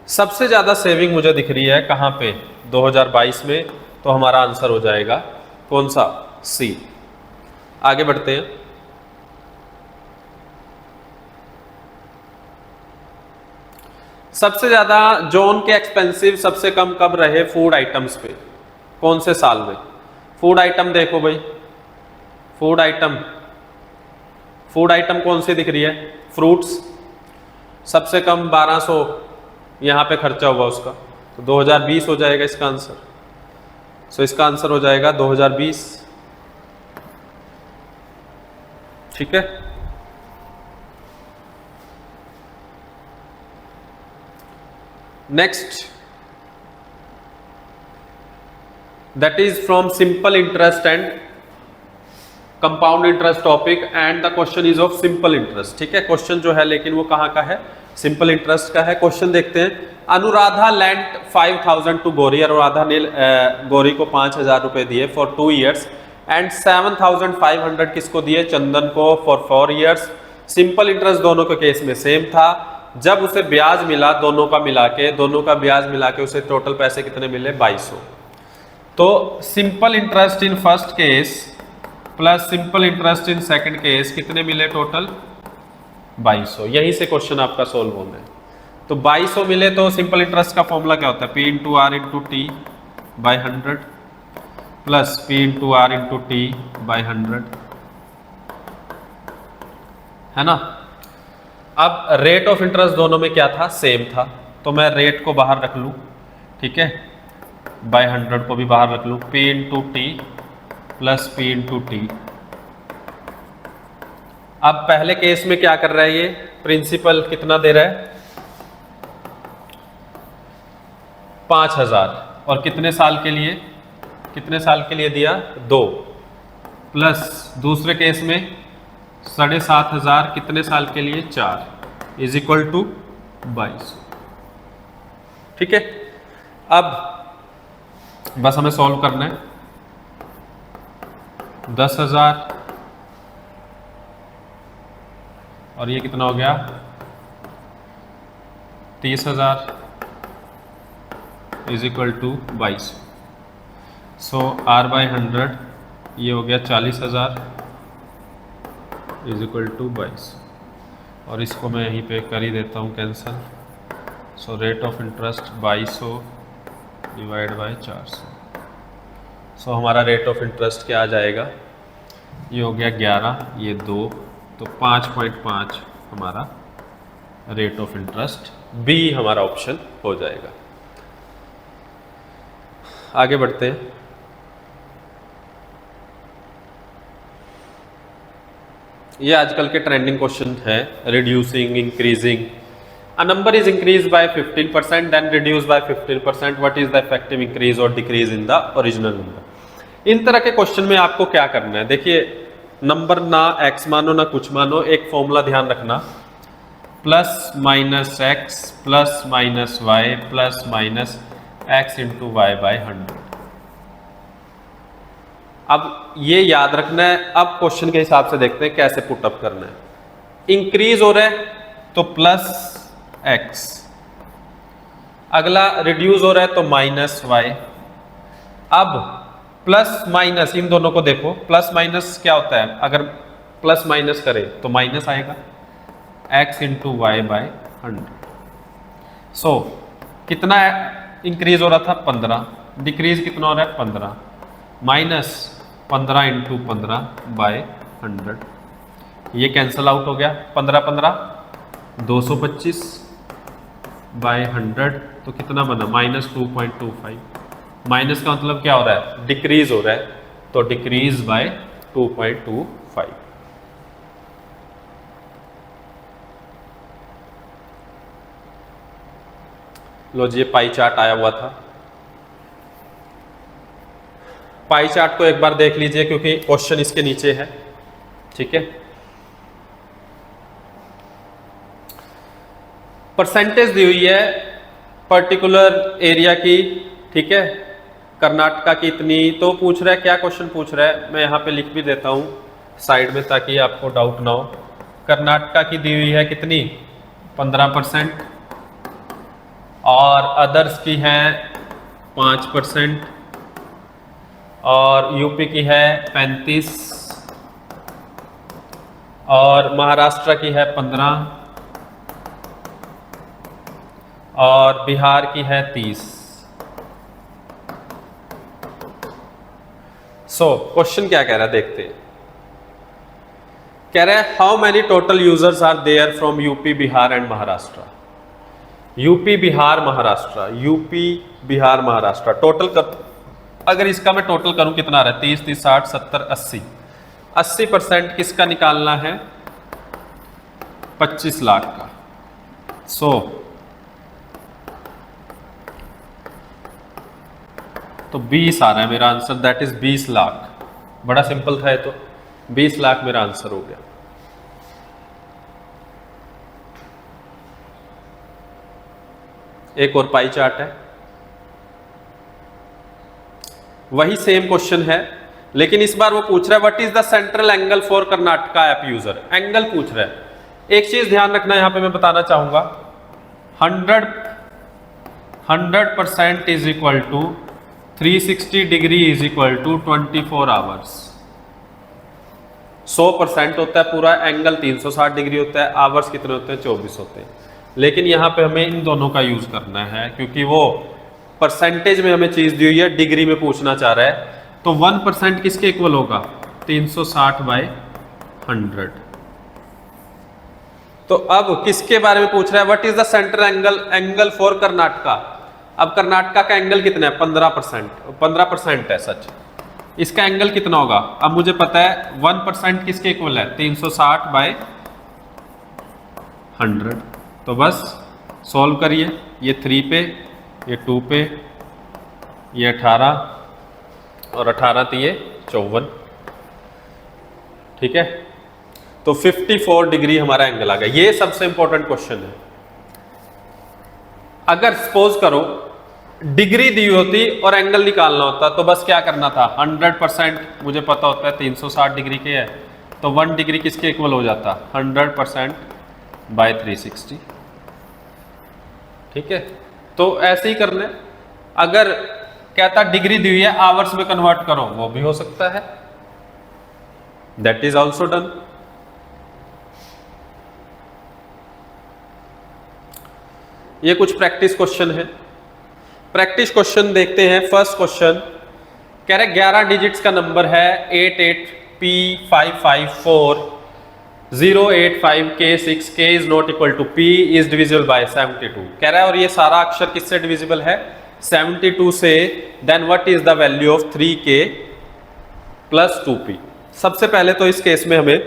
सबसे ज़्यादा सेविंग मुझे दिख रही है कहाँ पे, 2022 में। तो हमारा आंसर हो जाएगा कौन सा, सी। आगे बढ़ते हैं। सबसे ज़्यादा जॉन के एक्सपेंसिव सबसे कम कब रहे फूड आइटम्स पे, कौन से साल में। फूड आइटम देखो भाई, फूड आइटम कौन सी दिख रही है, फ्रूट्स। सबसे कम 1200 यहाँ पे खर्चा होगा उसका, तो 2020 हो जाएगा इसका आंसर। सो इसका आंसर हो जाएगा 2020, ठीक है। Next, that is from simple interest and compound interest topic and the question is of simple interest, ठीक है। क्वेश्चन जो है लेकिन वो कहाँ का है, सिंपल इंटरेस्ट का है। क्वेश्चन देखते हैं। अनुराधा lent 5,000 टू गौरी, अनुराधा ने गौरी को 5,000 रुपए दिए फॉर 2 years एंड 7,500 किसको दिए, चंदन को, फॉर 4 years। सिंपल इंटरेस्ट दोनों के केस में सेम था। जब उसे ब्याज मिला दोनों का ब्याज मिला के उसे टोटल पैसे कितने मिले, 2200। तो simple interest in first case plus simple interest in second case कितने मिले, टोटल 2200। यहीं से क्वेश्चन आपका सोल्व होना है। तो 2200 मिले तो सिंपल इंटरेस्ट का फॉर्मूला क्या होता है, P into R into T by 100 plus P into R into T by 100 है ना। अब रेट ऑफ इंटरेस्ट दोनों में क्या था, सेम था, तो मैं रेट को बाहर रख लूँ, ठीक है, बाय 100 को भी बाहर रख लूँ, P into T plus P into T. अब पहले केस में क्या कर रहा है, ये प्रिंसिपल कितना दे रहा है, 5000, और कितने साल के लिए, कितने साल के लिए दिया, 2, प्लस दूसरे केस में 7500 कितने साल के लिए, 4, इज इक्वल टू 22। ठीक है, अब बस हमें सॉल्व करना है। 10,000 और ये कितना हो गया, 30,000 is equal to 22। So R by 100 ये हो गया 40,000 इज इक्वल टू 22, और इसको मैं यहीं पे कर ही देता हूँ cancel. So rate of interest 2200 divide by 400। सो हमारा रेट ऑफ इंटरेस्ट क्या आ जाएगा, ये हो गया 11, ये 2, तो 5.5 हमारा रेट ऑफ इंटरेस्ट, बी हमारा ऑप्शन हो जाएगा। आगे बढ़ते हैं। ये आजकल के ट्रेंडिंग क्वेश्चन है, reducing, increasing. A number is increased by 15% then reduced by 15%. What is the effective increase or decrease in the original number? इन तरह के क्वेश्चन में आपको क्या करना है, देखिए नंबर ना x मानो ना कुछ मानो, एक फॉर्मूला ध्यान रखना, plus minus x plus minus y plus minus x into y by 100। अब ये याद रखना है। अब क्वेश्चन के हिसाब से देखते हैं कैसे पुटअप करना है। इंक्रीज हो रहा है तो प्लस एक्स, अगला रिड्यूस हो रहा है तो माइनस वाई। अब प्लस माइनस इन दोनों को देखो, प्लस माइनस क्या होता है, अगर प्लस माइनस करें तो माइनस आएगा, एक्स इंटू वाई बाई 100। सो कितना इंक्रीज हो रहा था, 15, डिक्रीज कितना हो रहा है, 15, माइनस 15 इंटू 15 बाय 100। ये कैंसल आउट हो गया, 15 15 225 बाय 100, तो कितना बना, माइनस 2.25। माइनस का मतलब क्या हो रहा है, डिक्रीज हो रहा है, तो डिक्रीज बाय 2.25। लो जी, ये पाई चार्ट आया हुआ था। पाई चार्ट को एक बार देख लीजिए क्योंकि क्वेश्चन इसके नीचे है, ठीक है। परसेंटेज दी हुई है पर्टिकुलर एरिया की, ठीक है, कर्नाटका की इतनी, तो पूछ रहा है, क्या क्वेश्चन पूछ रहा है, मैं यहाँ पे लिख भी देता हूँ साइड में ताकि आपको डाउट ना हो। कर्नाटका की दी हुई है कितनी, 15%, और अदर्स की है 5%, और यूपी की है 35, और महाराष्ट्र की है 15, और बिहार की है 30। सो क्वेश्चन क्या कह रहा है देखते हैं। कह रहा है how many total users are there from UP Bihar and Maharashtra. UP Bihar Maharashtra, UP Bihar Maharashtra total कर, अगर इसका मैं टोटल करूं कितना आ रहा है, 30 30 60 70 80, 80% किसका निकालना है, 25 लाख का। सो तो 20 आ रहा है मेरा आंसर, दैट इज 20 लाख। बड़ा सिंपल था ये, तो 20 लाख मेरा आंसर हो गया। एक और पाई चार्ट है, वही सेम क्वेश्चन है, लेकिन इस बार वो पूछ रहा है what is the central angle for Karnataka app user. Angle पूछ रहा है। एक चीज ध्यान रखना यहां पे मैं बताना चाहूंगा, 100% is equal to 360 degree is equal to 24 hours. 100% होता है पूरा एंगल, 360 डिग्री होता है, आवर्स कितने होते हैं, 24 होते हैं। लेकिन यहाँ पे हमें इन दोनों का यूज करना है क्योंकि वो परसेंटेज में हमें चीज दी हुई है, डिग्री में पूछना चाह रहा है। तो 1% किसके इक्वल होगा, 360 बाय 100। तो अब किसके बारे में पूछ रहा है, what is the centre angle for Karnataka. अब कर्नाटका का एंगल कितना है, 15% है सच। इसका एंगल कितना होगा, अब मुझे पता है 1% किसके इक्वल है, 360/100। तो बस सॉल्व करिए, ये 3 पे, ये 2 पे, ये 18 और 18 तो ये 54, ठीक है। तो 54 डिग्री हमारा एंगल आ गया। ये सबसे इंपॉर्टेंट क्वेश्चन है। अगर सपोज करो डिग्री दी होती और एंगल निकालना होता तो बस क्या करना था, 100% मुझे पता होता है 360 डिग्री के है, तो 1 डिग्री किसके इक्वल हो जाता, 100%/360, ठीक है। तो ऐसे ही करना है। अगर कहता डिग्री दी हुई है आवर्स में कन्वर्ट करो, वो भी हो सकता है, दैट इज ऑल्सो डन। ये कुछ प्रैक्टिस क्वेश्चन है। प्रैक्टिस क्वेश्चन देखते हैं। फर्स्ट क्वेश्चन कह रहे 11 डिजिट्स का नंबर है 88P5540858K6 K is not equal to P is divisible by 72 कह रहा है, और ये सारा अक्षर किससे डिविजिबल है, 72 से। Then what is the value of 3K + 2P। सबसे पहले तो इस केस में हमें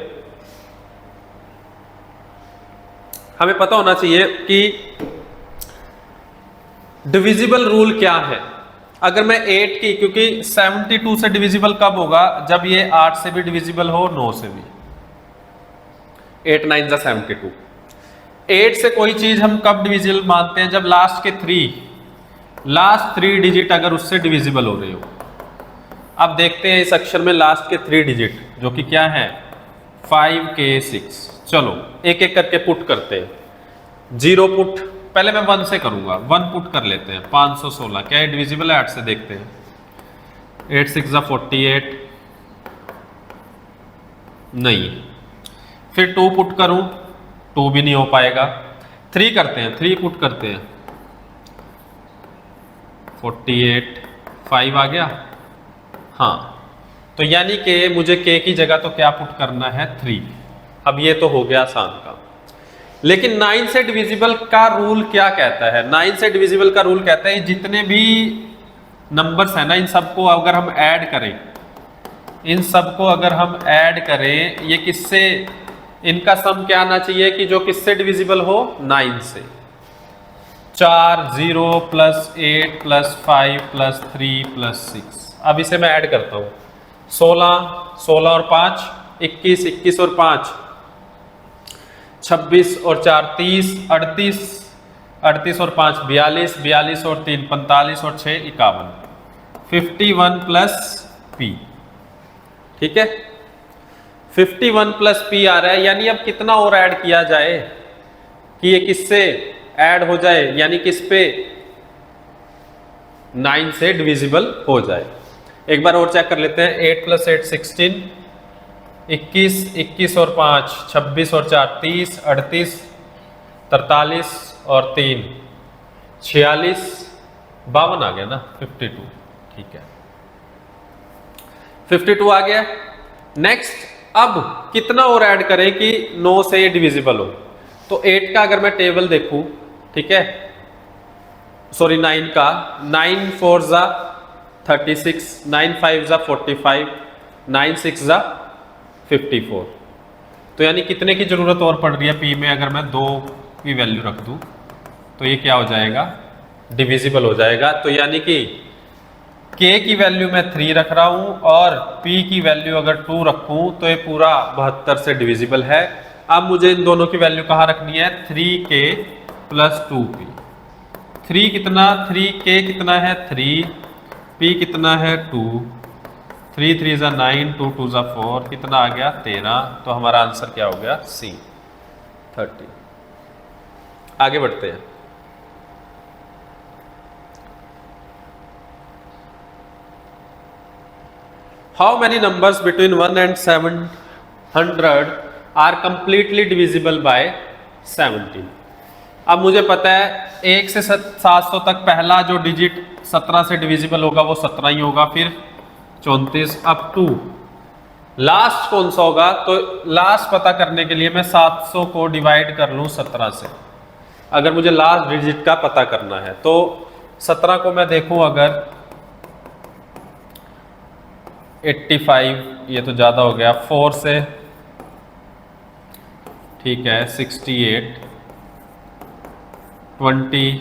पता होना चाहिए कि डिविजिबल रूल क्या है। अगर मैं 8 की, क्योंकि 72 से डिविजिबल कब होगा, जब ये 8 से भी डिविजिबल हो, 9 से भी। 8 9 जा 72। 8 से कोई चीज हम कब डिविजिबल मानते हैं, जब लास्ट 3 डिजिट अगर उससे डिविजिबल हो रहे हो। अब देखते हैं इस अक्षर में लास्ट के 3 डिजिट जो कि क्या है, 5K6। चलो एक एक करके पुट करते हैं। 0 पुट, पहले मैं 1 से करूंगा, 1 पुट कर लेते हैं। 516 क्या है, डिविजिबल है 8 से, देखते हैं। 8 6 जा 48, नहीं। फिर 2 पुट करूं, 2 भी नहीं हो पाएगा। 3 करते हैं, 3 पुट करते हैं, 48, 5 आ गया। हाँ, तो यानी कि मुझे K की जगह तो क्या पुट करना है, 3। अब ये तो हो गया आसान काम। लेकिन 9 से डिविजिबल का रूल क्या कहता है, 9 से डिविजिबल का रूल कहता है जितने भी नंबर्स हैं ना, इन सबको अगर हम ऐड करें, ये किससे, इनका सम क्या आना चाहिए कि जो किससे डिविजिबल हो, 9 से। 4 0 + 8 + 5 + 3 + 6। अब इसे मैं ऐड करता हूं, 16 और 5 21, 21 और 5 26 और 4 30, 38, 38 और 5 42, 42 और 3 45 और 6 51, 51 + P, ठीक है। 51 + P आ रहा है, यानी अब कितना और ऐड किया जाए कि ये किससे ऐड हो जाए, यानी किस पे, 9 से डिविजिबल हो जाए। एक बार और चेक कर लेते हैं। 8 + 8 16, 21, 21 और 5 26 और 4 30, 38, 43 और 3 46, 52 आ गया ना, 52, ठीक है, 52 आ गया। नेक्स्ट, अब कितना और ऐड करें कि 9 से डिविजिबल हो। तो 8 का अगर मैं टेबल देखूं, ठीक है, सॉरी 9 का, 9 4 जा 36, 9 5 जा 45, 9 6 जा 54। तो यानी कितने की जरूरत और पड़ रही है P में, अगर मैं 2 की वैल्यू रख दूं तो ये क्या हो जाएगा, डिविजिबल हो जाएगा। तो यानी कि K की वैल्यू मैं 3 रख रहा हूं और P की वैल्यू अगर 2 रखूं तो ये पूरा 72 से डिविजिबल है। अब मुझे इन दोनों की वैल्यू कहां रखनी है, 3K + 2P। 3 कितना, 3K कितना है 3, P कितना है 2, 3 3 जा 9, 2 2 जा 4, कितना आ गया 13। तो हमारा आंसर क्या हो गया, C 30। आगे बढ़ते हैं। How many numbers between 1 and 700 are completely divisible by 17। अब मुझे पता है 1 से 700 तक पहला जो डिजिट 17 से डिविजिबल होगा वो 17 ही होगा, फिर 34 अप टू लास्ट कौन सा होगा? तो लास्ट पता करने के लिए मैं 700 को डिवाइड कर लूं 17 से, अगर मुझे लास्ट डिजिट का पता करना है। तो 17 को मैं देखूं अगर 85, ये तो ज्यादा हो गया, 4 से ठीक है 68, 20,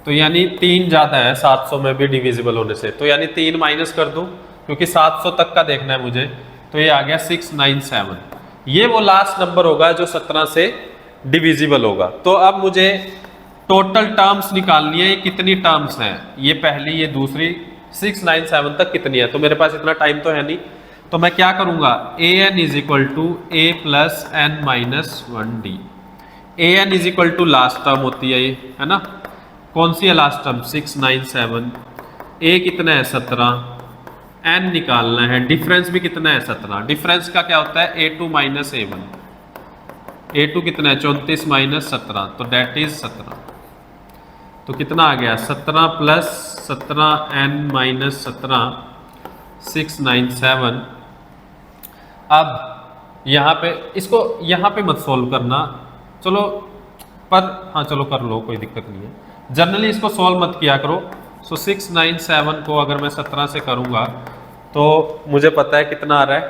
तो यानी 3 ज्यादा है 700 में भी डिविजिबल होने से, तो यानी 3 माइनस कर दूं क्योंकि 700 तक का देखना है मुझे। तो ये आ गया 697, ये वो लास्ट नंबर होगा जो 17 से डिविजिबल होगा। तो अब मुझे टोटल टर्म्स निकालनी है, ये कितनी टर्म्स हैं, ये पहली ये दूसरी, 697 तक कितनी है। तो मेरे पास इतना टाइम तो है नहीं, तो मैं क्या करूंगा, A N is equal to A plus N minus 1d। A N is equal to last term होती है ये, है ना, कौन सी है लास्ट टर्म 697, ए कितना है 17, एन निकालना है, डिफरेंस भी कितना है 17, डिफरेंस का क्या होता है a2 माइनस a1, a2 कितना है 34 माइनस 17, तो डेट इज 17। तो कितना आ गया 17 प्लस 17 एन माइनस 17 697। अब यहाँ पे इसको यहाँ पे मत सोल्व करना, चलो पर हाँ चलो कर लो, कोई दिक्कत नहीं है, जनरली इसको सोल्व मत किया करो। सो 697 को अगर मैं 17 से करूँगा तो मुझे पता है कितना आ रहा है,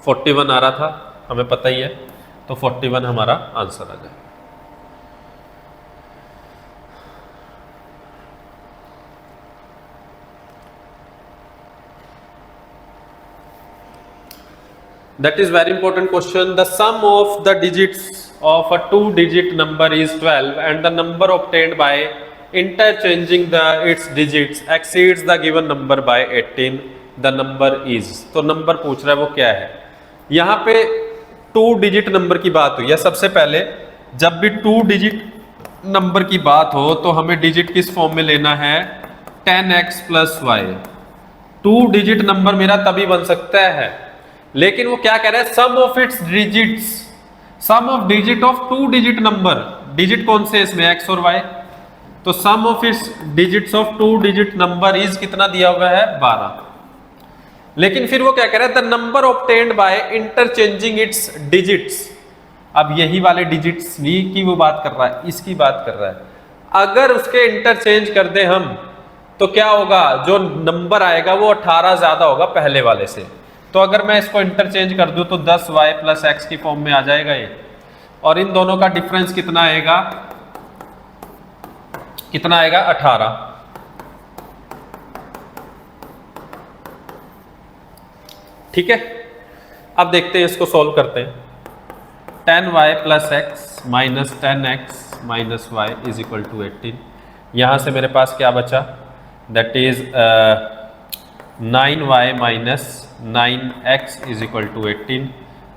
41 आ रहा था, हमें पता ही है, तो 41 हमारा आंसर आ जाए। That is very important question. The sum of the digits of a 2-digit number is 12 and the number obtained by interchanging its digits exceeds the given number by 18. The number is, तो number पूछ रहा है वो क्या है। यहाँ पे 2 digit number की बात हुई है। सबसे पहले जब भी 2 डिजिट नंबर की बात हो तो हमें डिजिट किस फॉर्म में लेना है, 10x plus Y. 2 digit number मेरा तभी बन सकता है, लेकिन वो क्या कह रहा है, sum of its digits, sum of digit of 2 digit number, digit कौन से इसमें x और y, तो sum of its digits of 2 digit number is कितना दिया हुआ है 12। लेकिन फिर वो क्या कह रहा है, the number obtained by interchanging it's digits. अब यही वाले डिजिट्स भी की वो बात कर रहा है, इसकी बात कर रहा है। अगर उसके इंटरचेंज कर दे हम तो क्या होगा, जो नंबर आएगा वो 18 ज्यादा होगा पहले वाले से। तो अगर मैं इसको इंटरचेंज कर दूं तो 10y प्लस एक्स की फॉर्म में आ जाएगा ये, और इन दोनों का डिफरेंस कितना आएगा, कितना आएगा 18। ठीक है, अब देखते हैं इसको सॉल्व करते हैं। 10y plus x minus 10x minus y is equal to 18। यहां से मेरे पास क्या बचा, that is 9y minus 9x is equal to 18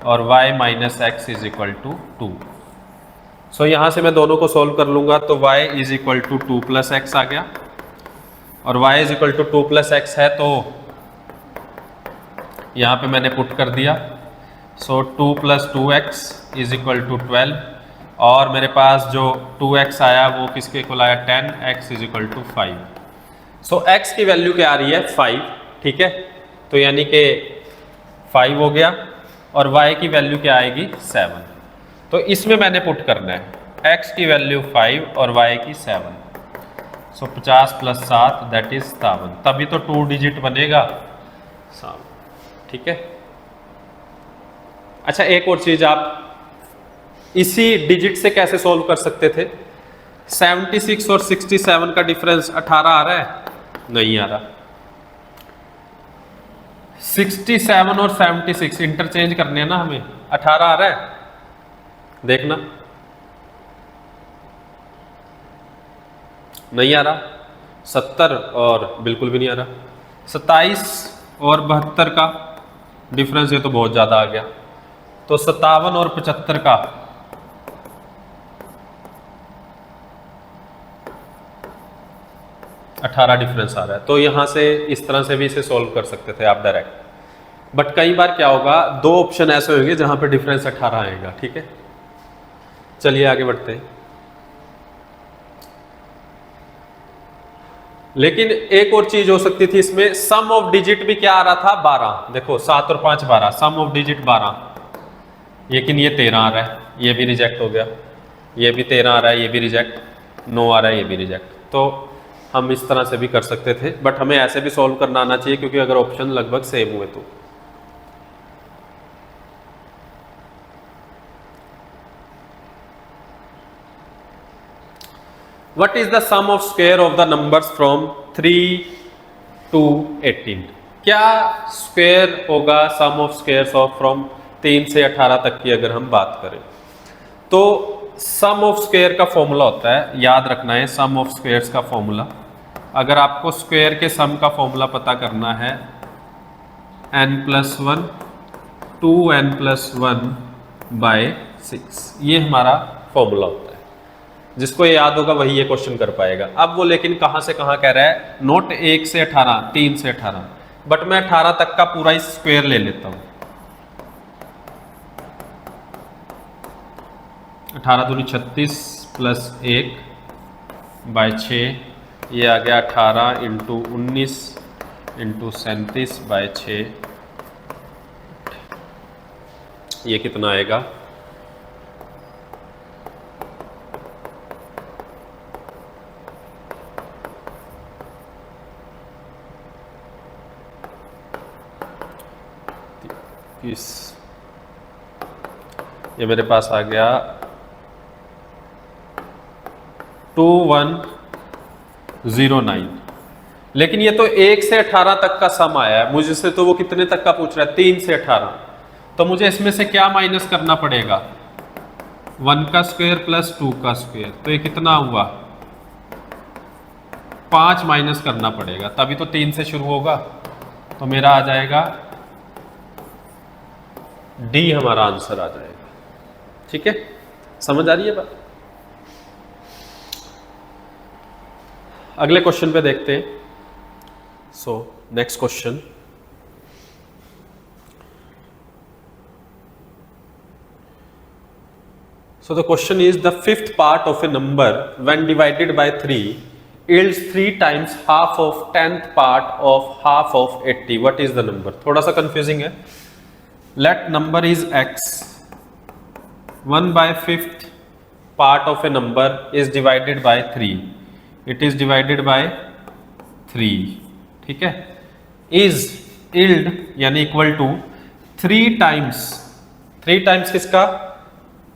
और y minus x is equal to 2। So यहाँ से मैं दोनों को सोल्व कर लूँगा, तो y is equal to 2 plus x आ गया, और y is equal to 2 plus x है तो यहाँ पे मैंने पुट कर दिया। So 2 plus 2x is equal to 12, और मेरे पास जो 2x आया वो किसके इक्वल आया, 10x is equal to 5। So x की वैल्यू क्या आ रही है 5, ठीक है, तो यानी कि 5 हो गया, और y की वैल्यू क्या आएगी 7। तो इसमें मैंने पुट करना है x की वैल्यू 5 और y की 7। सो 50 प्लस 7 दैट इज 57, तभी तो 2 डिजिट बनेगा 7। ठीक है, अच्छा एक और चीज, आप इसी डिजिट से कैसे सोल्व कर सकते थे, 76 और 67 का डिफरेंस 18 आ रहा है, नहीं आ रहा। 67 और 76 इंटरचेंज करने हैं ना हमें, 18 आ रहा है, देखना नहीं आ रहा। 70 और बिल्कुल भी नहीं आ रहा। 27 और 72 का डिफरेंस ये तो बहुत ज्यादा आ गया, तो 57 और 75 का 18 डिफरेंस आ रहा है। तो यहां से इस तरह से भी इसे सॉल्व कर सकते थे आप डायरेक्ट, बट कई बार क्या होगा, 2 ऑप्शन ऐसे होंगे जहां पे डिफरेंस 18 आएगा। ठीक है, चलिए आगे बढ़ते हैं। लेकिन एक और चीज हो सकती थी इसमें, सम ऑफ डिजिट भी क्या आ रहा था, 12। देखो 7 और 5 12, सम ऑफ डिजिट 12, लेकिन ये 13 आ रहा है, ये भी रिजेक्ट हो गया। ये भी 13 आ रहा है, ये भी रिजेक्ट। 9 आ रहा है, ये भी रिजेक्ट। तो हम इस तरह से भी कर सकते थे, बट हमें ऐसे भी सॉल्व करना आना चाहिए, क्योंकि अगर ऑप्शन लगभग सेम हुए तो। What is the sum of square of the numbers from 3 to 18? क्या स्क्वायर होगा सम ऑफ स्क्वायर्स ऑफ फ्रॉम 3 से 18 तक की अगर हम बात करें तो सम ऑफ स्क्वायर का फॉर्मूला होता है, याद रखना है सम ऑफ स्क्वायर्स का फॉर्मूला। अगर आपको स्क्वायर के सम का फॉर्मूला पता करना है n+1 2n+1/6, ये हमारा फॉर्मूला होता है। जिसको ये याद होगा वही ये क्वेश्चन कर पाएगा। अब वो लेकिन कहां से कहां कह रहा है, नोट 1 से 18, 3 से 18, बट मैं 18 तक का पूरा ही स्क्वायर ले लेता हूं। 18 दूनी 36 प्लस 1/6, ये आ गया 18 इंटू 19 इंटू 37/6, ये कितना आएगा, ये मेरे पास आ गया 2109। लेकिन ये तो 1 से 18 तक का सम आया है, मुझसे तो वो कितने तक का पूछ रहा है, 3 से 18। तो मुझे इसमें से क्या माइनस करना पड़ेगा, 1 का स्क्वायर प्लस 2 का स्क्वायर, तो ये कितना हुआ, 5 माइनस करना पड़ेगा, तभी तो 3 से शुरू होगा। तो मेरा आ जाएगा डी, हमारा आंसर आ जाएगा। ठीक है, समझ आ रही है बात। अगले क्वेश्चन पे देखते हैं। So next question, so the question is the fifth part of a number when divided by 3 yields 3 times half of 10th part of half of 80. What is the number? थोड़ा सा confusing है। Let number is x, 1/5th part of a number is divided by 3. It is divided by 3. ठीक है, is yield यानी equal to 3 times किसका,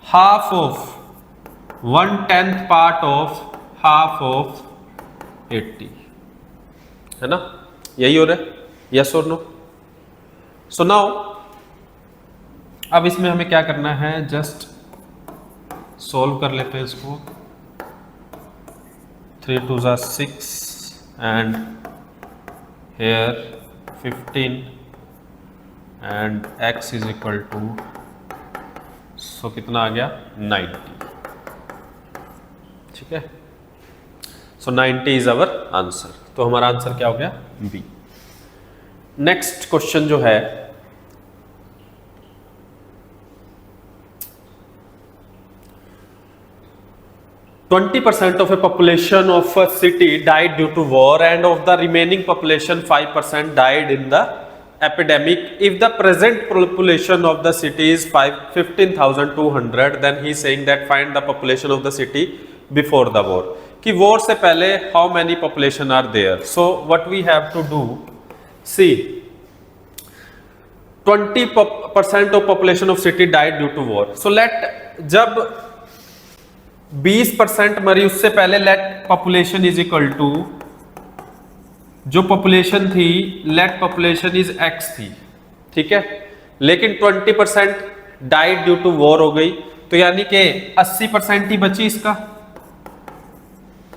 half of 1/10th part of half of 80, है ना, यही हो रहा है, यस और नो। सो नाउ अब इसमें हमें क्या करना है, जस्ट सॉल्व कर लेते हैं इसको। 3 2 6 and here 15 and x is equal to, सो कितना आ गया 90। ठीक है, सो 90 इज अवर आंसर। तो हमारा आंसर क्या हो गया, बी। नेक्स्ट क्वेश्चन जो है, "20% of a population of a city died due to war and of the remaining population 5% died in the epidemic. If the present population of the city is 15,200, then he is saying that find the population of the city before the war." कि war से पहले how many population are there? So what we have to do, see 20% of population of city died due to war. So let, जब 20% मरी उससे पहले let population is equal to, जो population थी let population is x थी। ठीक है, लेकिन 20% डाइड ड्यू टू वॉर हो गई, तो यानी कि 80% ही बची इसका,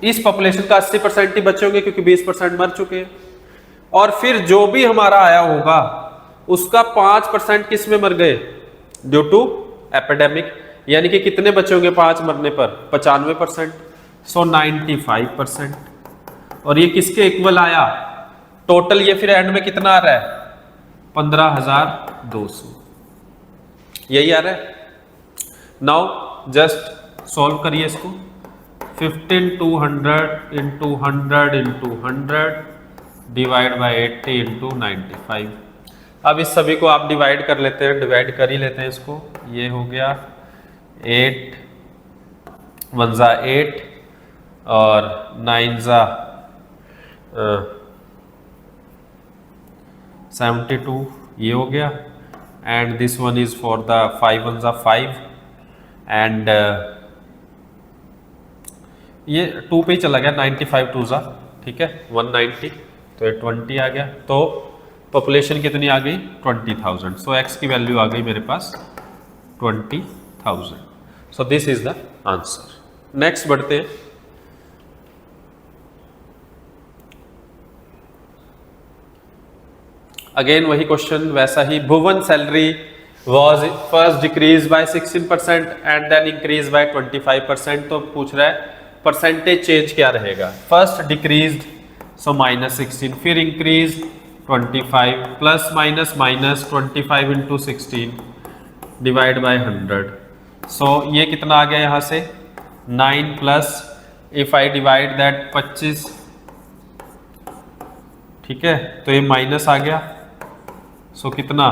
इस पॉपुलेशन का 80% ही बचे होंगे, क्योंकि 20% मर चुके हैं। और फिर जो भी हमारा आया होगा उसका 5% किस में मर गए, ड्यू टू एपिडेमिक, यानी कि कितने बचे होंगे 5 मरने पर, 95%, सो 95%। और ये किसके इक्वल आया, टोटल ये फिर एंड में कितना आ रहा है, 15,200, यही आ रहा है। नाउ जस्ट सॉल्व करिए इसको। 15,200 into 100 into 100 divide by 80 into 95। अब इस सभी को आप डिवाइड कर लेते हैं, डिवाइड कर ही लेते हैं इसको। ये हो गया 8 1 ज़ा 8 और 9 ज़ा 72, ये हो गया। And this one is for the 5 1 ज़ा 5 एंड ये 2 पे ही चला गया, 95 2 ज़ा, ठीक है 190, तो ये 20 आ गया। तो पॉपुलेशन कितनी आ गई 20,000। सो एक्स की वैल्यू आ गई मेरे पास 20,000। So this is the answer. Next बढ़ते हैं। अगेन वही क्वेश्चन वैसा ही। भुवन salary was first decreased by 16% and then increased by 25%। तो पूछ रहा है परसेंटेज चेंज क्या रहेगा। फर्स्ट डिक्रीज्ड सो -16, फिर increase 25 plus minus minus 25 into 16 divide by 100। सो ये कितना आ गया यहाँ से 9 plus if I divide that 25, ठीक है, तो ये माइनस आ गया। सो कितना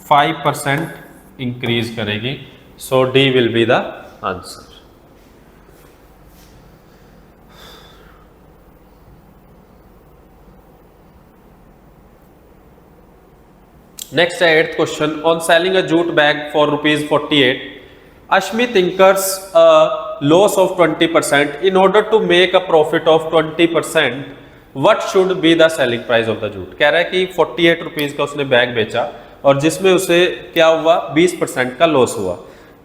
5% इंक्रीज करेगी। So D will be the answer. Next है 8th question. On selling a jute bag for ₹48, Ashmit incurs a loss of 20%. In order to make a profit of 20%, what should be the selling price of the jute? कह रहा है कि 48 rupees का उसने bag बेचा और जिसमें उसे क्या हुआ 20% का लॉस हुआ।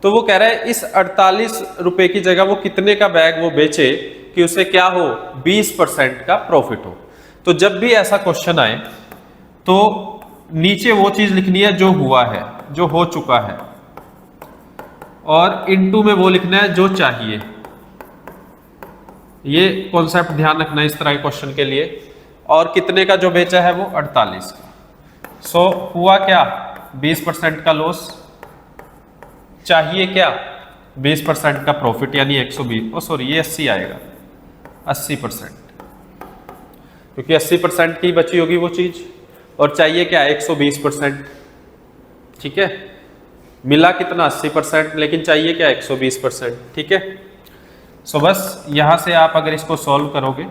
तो वो कह रहा है इस 48 रुपए की जगह वो कितने का बैग वो बेचे कि उसे क्या हो 20% का प्रॉफिट हो। तो जब भी ऐसा क्वेश्चन आए तो नीचे वो चीज लिखनी है जो हुआ है, जो हो चुका है, और इनटू में वो लिखना है जो चाहिए। ये कॉन्सेप्ट ध्यान रखना है इस तरह के क्वेश्चन के लिए। और कितने का जो बेचा है वो 48 का। सो हुआ क्या 20% का लॉस, चाहिए क्या 20% का प्रॉफिट यानी 120, सॉरी ये 80 आएगा 80%, क्योंकि 80% की बची होगी वो चीज और चाहिए क्या 120%, ठीक है। मिला कितना 80% लेकिन चाहिए क्या 120%, ठीक है। सो बस यहां से आप अगर इसको सॉल्व करोगे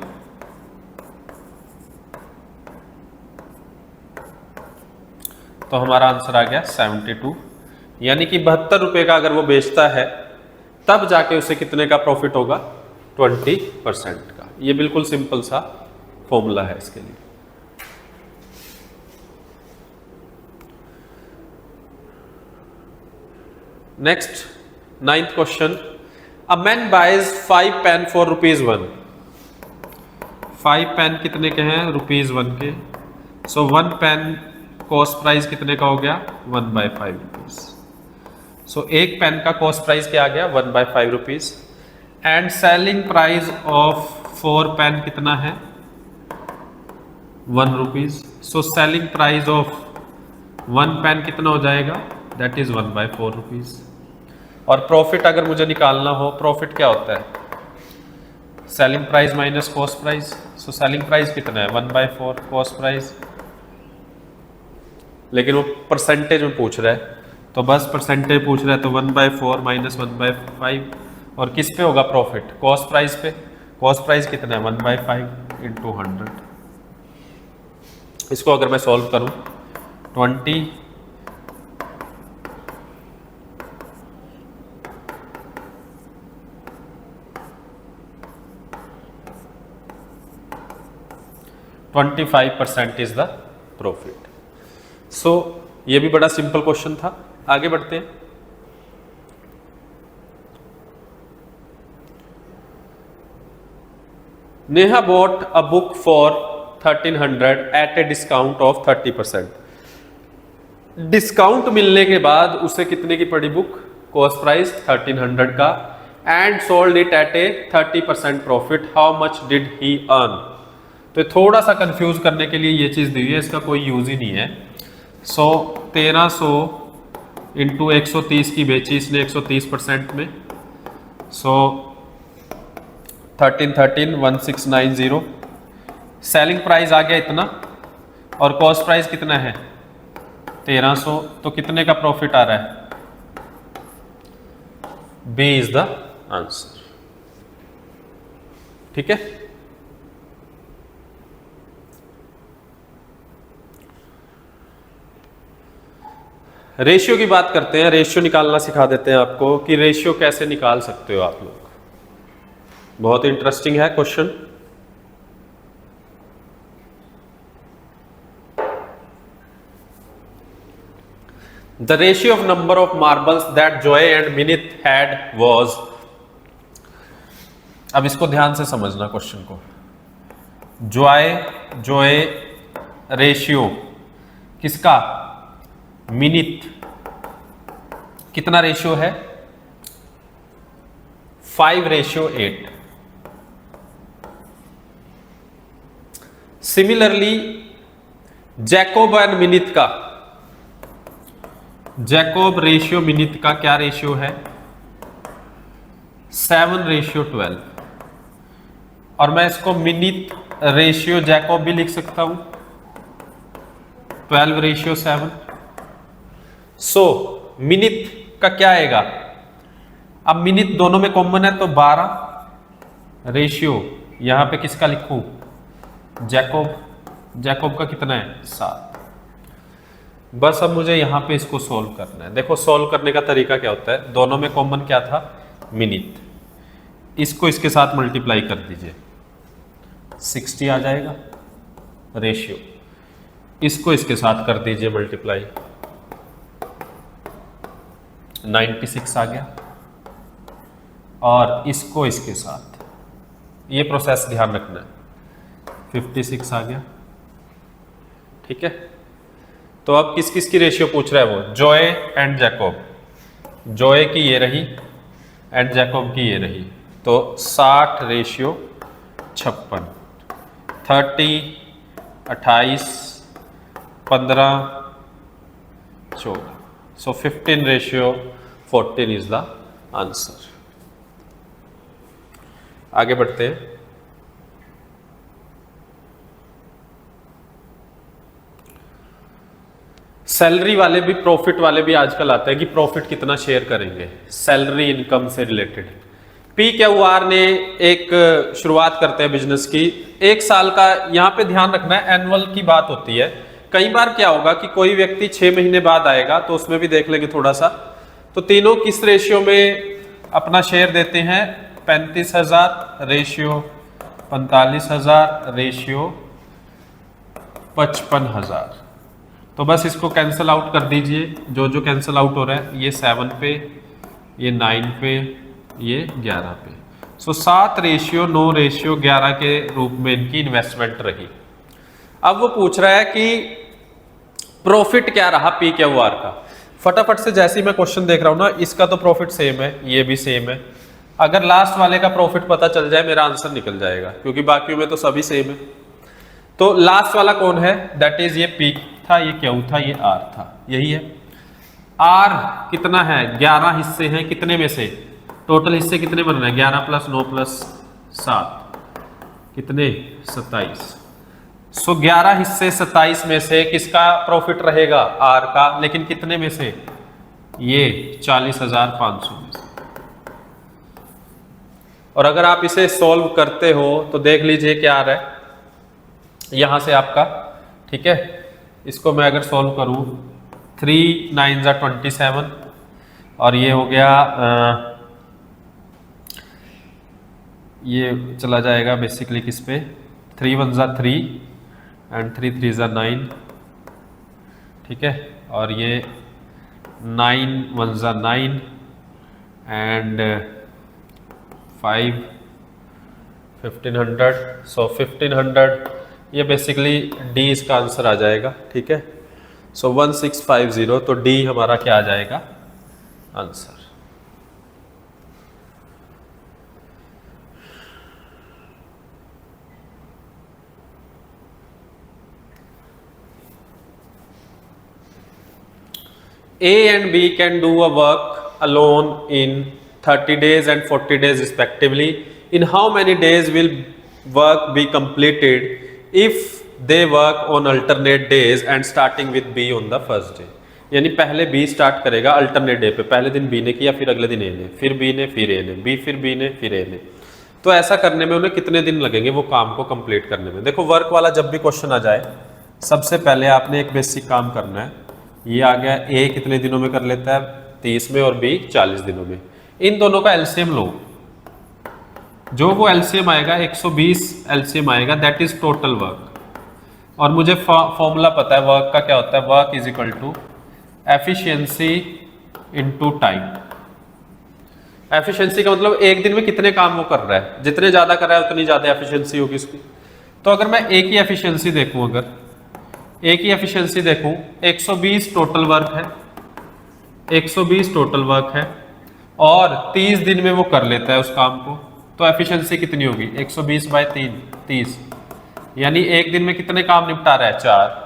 तो हमारा आंसर आ गया 72, यानी कि 72 रुपए का अगर वो बेचता है तब जाके उसे कितने का प्रॉफिट होगा 20% का। ये बिल्कुल सिंपल सा फॉर्मूला है इसके लिए। Next 9th question. A man buys 5 pen for ₹1। 5 pen कितने के हैं ₹1 के। सो 1 पेन कॉस्ट प्राइस कितने का हो गया 1/5 रुपीज। सो एक पेन का कॉस्ट प्राइस क्या आ गया 1/5 rupees. And selling price of 4 pen कितना है 1 rupees. So selling price of 1 pen कितना हो जाएगा दैट इज 1/4 रुपीज। और प्रॉफिट अगर मुझे निकालना हो, प्रॉफिट क्या होता है selling price minus cost price. So selling price कितना है 1/4 कॉस्ट प्राइस, लेकिन वो परसेंटेज में पूछ रहा है तो बस परसेंटेज पूछ रहा है तो 1/4 माइनस 1/5। और किस पे होगा प्रॉफिट कॉस्ट प्राइस पे। कॉस्ट प्राइस कितना है 1/5 इंटू 100। इसको अगर मैं सॉल्व करूं 20 25% इज द प्रॉफिट। सो ये भी बड़ा सिंपल क्वेश्चन था। आगे बढ़ते हैं। Neha bought a book for 1300 at a discount of 30%। Discount मिलने के बाद उसे कितने की पड़ी बुक, कॉस्ट प्राइस 1300 का, and sold it at A 30% profit, how much did he earn. तो थोड़ा सा कंफ्यूज करने के लिए ये चीज दी है, इसका कोई यूज ही नहीं है। 1300 इंटू 130 की बेची इसने 130% में। 1690। सेलिंग प्राइस आ गया इतना और कॉस्ट प्राइस कितना है 1300, तो कितने का प्रॉफिट आ रहा है? B is the answer. ठीक है, रेशियो की बात करते हैं। रेशियो निकालना सिखा देते हैं आपको कि रेशियो कैसे निकाल सकते हो आप लोग। बहुत इंटरेस्टिंग है question. The ratio of number of marbles that Joy and मिनित had was. अब इसको ध्यान से समझना क्वेश्चन को। जॉय रेशियो किसका? मिनित। कितना रेशियो है? 5:8। सिमिलरली जैकोब एंड मिनित का, जैकोब रेशियो मिनित का क्या रेशियो है? 7:12। और मैं इसको मिनित रेशियो जैकोब भी लिख सकता हूं 12:7। सो मिनित का क्या आएगा? अब मिनिट दोनों में कॉमन है तो 12 रेशियो, यहां पे किसका लिखूं? जैकोब का कितना है? 7। बस अब मुझे यहां पे इसको सोल्व करना है। देखो सोल्व करने का तरीका क्या होता है, दोनों में कॉमन क्या था? मिनिट। इसको इसके साथ मल्टीप्लाई कर दीजिए, 60 आ जाएगा रेशियो। इसको इसके साथ कर दीजिए मल्टीप्लाई, 96 आ गया। और इसको इसके साथ, ये प्रोसेस ध्यान रखना है, 56 आ गया। ठीक है, तो अब किस किस की रेशियो पूछ रहा है वो? Joy and Jacob. जॉय की ये रही एंड जैकोब की ये रही, तो 60:56। 30, 28, 15, 14। सो 15:14 इज द आंसर। आगे बढ़ते हैं। सैलरी वाले भी, प्रॉफिट वाले भी आजकल आते हैं कि प्रॉफिट कितना शेयर करेंगे, सैलरी इनकम से रिलेटेड। PQR ने एक शुरुआत करते हैं बिजनेस की, 1 साल का। यहां पे ध्यान रखना है, एनुअल की बात होती है। कई बार क्या होगा कि कोई व्यक्ति 6 महीने बाद आएगा, तो उसमें भी देख लेंगे थोड़ा सा। तो तीनों किस रेशियो में अपना शेयर देते हैं? 35,000 रेशियो, 45,000 रेशियो, 55,000। तो बस इसको कैंसिल आउट कर दीजिए, जो जो कैंसिल आउट हो रहा है, ये 7 पे, ये 9 पे, ये 11 पे। सो 7:9:11 के रूप में इनकी इन्वेस्टमेंट रही। अब वो पूछ रहा है कि प्रॉफिट क्या रहा PQR का। फटाफट से जैसे ही मैं क्वेश्चन देख रहा हूं ना, इसका तो प्रॉफिट सेम है, ये भी सेम है। अगर लास्ट वाले का प्रॉफिट पता चल जाए, मेरा आंसर निकल जाएगा, क्योंकि बाकी में तो सभी सेम है। तो लास्ट वाला कौन है? दैट इज ये P था, ये Q था, ये R था, यही है। R कितना है? 11 हिस्से हैं। कितने में से? टोटल हिस्से कितने बन रहे हैं? 11 + 9 + 7 कितने? 27। सो 11 हिस्से 27 में से किसका प्रॉफिट रहेगा? R का। लेकिन कितने में से? ये 40,500 में से। और अगर आप इसे सॉल्व करते हो तो देख लीजिए क्या आ रहा है यहां से आपका। ठीक है, इसको मैं अगर सॉल्व करूं, 3 9 27 और ये हो गया ये चला जाएगा बेसिकली किस पे? 3 1 3 एंड 3 3 9। ठीक है, और ये 9 1 9 एंड 5 1500। सो 1500 ये बेसिकली डी इसका आंसर आ जाएगा। ठीक है, सो 1650, तो डी हमारा क्या आ जाएगा? Answer. A and B can do a work alone in 30 days and 40 days respectively. In how many days will work be completed if they work on alternate days and starting with B on the first day? यानी पहले B start करेगा alternate day पे, पहले दिन B ने किया, फिर अगले दिन A ने, फिर B ने, फिर A ने, B फिर B ने, फिर A ने। तो ऐसा करने में उन्हें कितने दिन लगेंगे वो काम को कंप्लीट करने में? देखो वर्क वाला जब भी क्वेश्चन आ जाए सबसे पहले आपने एक बेसिक काम करना है। ये आ गया, A कितने दिनों में कर लेता है? 30 में, और B 40 दिनों में। इन दोनों का एलसीएम लो, जो वो एलसीएम आएगा 120 एलसीएम आएगा, दैट इज टोटल वर्क। और मुझे फॉर्मूला पता है वर्क का, क्या होता है? Work is equal to efficiency into time. Efficiency का मतलब एक दिन में कितने काम वो कर रहा है, जितने ज्यादा कर रहा है उतनी ज्यादा एफिशिएंसी होगी उसकी। तो अगर मैं एक ही एफिशिएंसी देखूं, अगर एक ही एफिशिएंसी देखूं, 120 टोटल वर्क है, 120 टोटल वर्क है, और 30 दिन में वो कर लेता है उस काम को, तो एफिशिएंसी कितनी होगी? 120 बाय 3 30, यानी एक दिन में कितने काम निपटा रहा है? 4।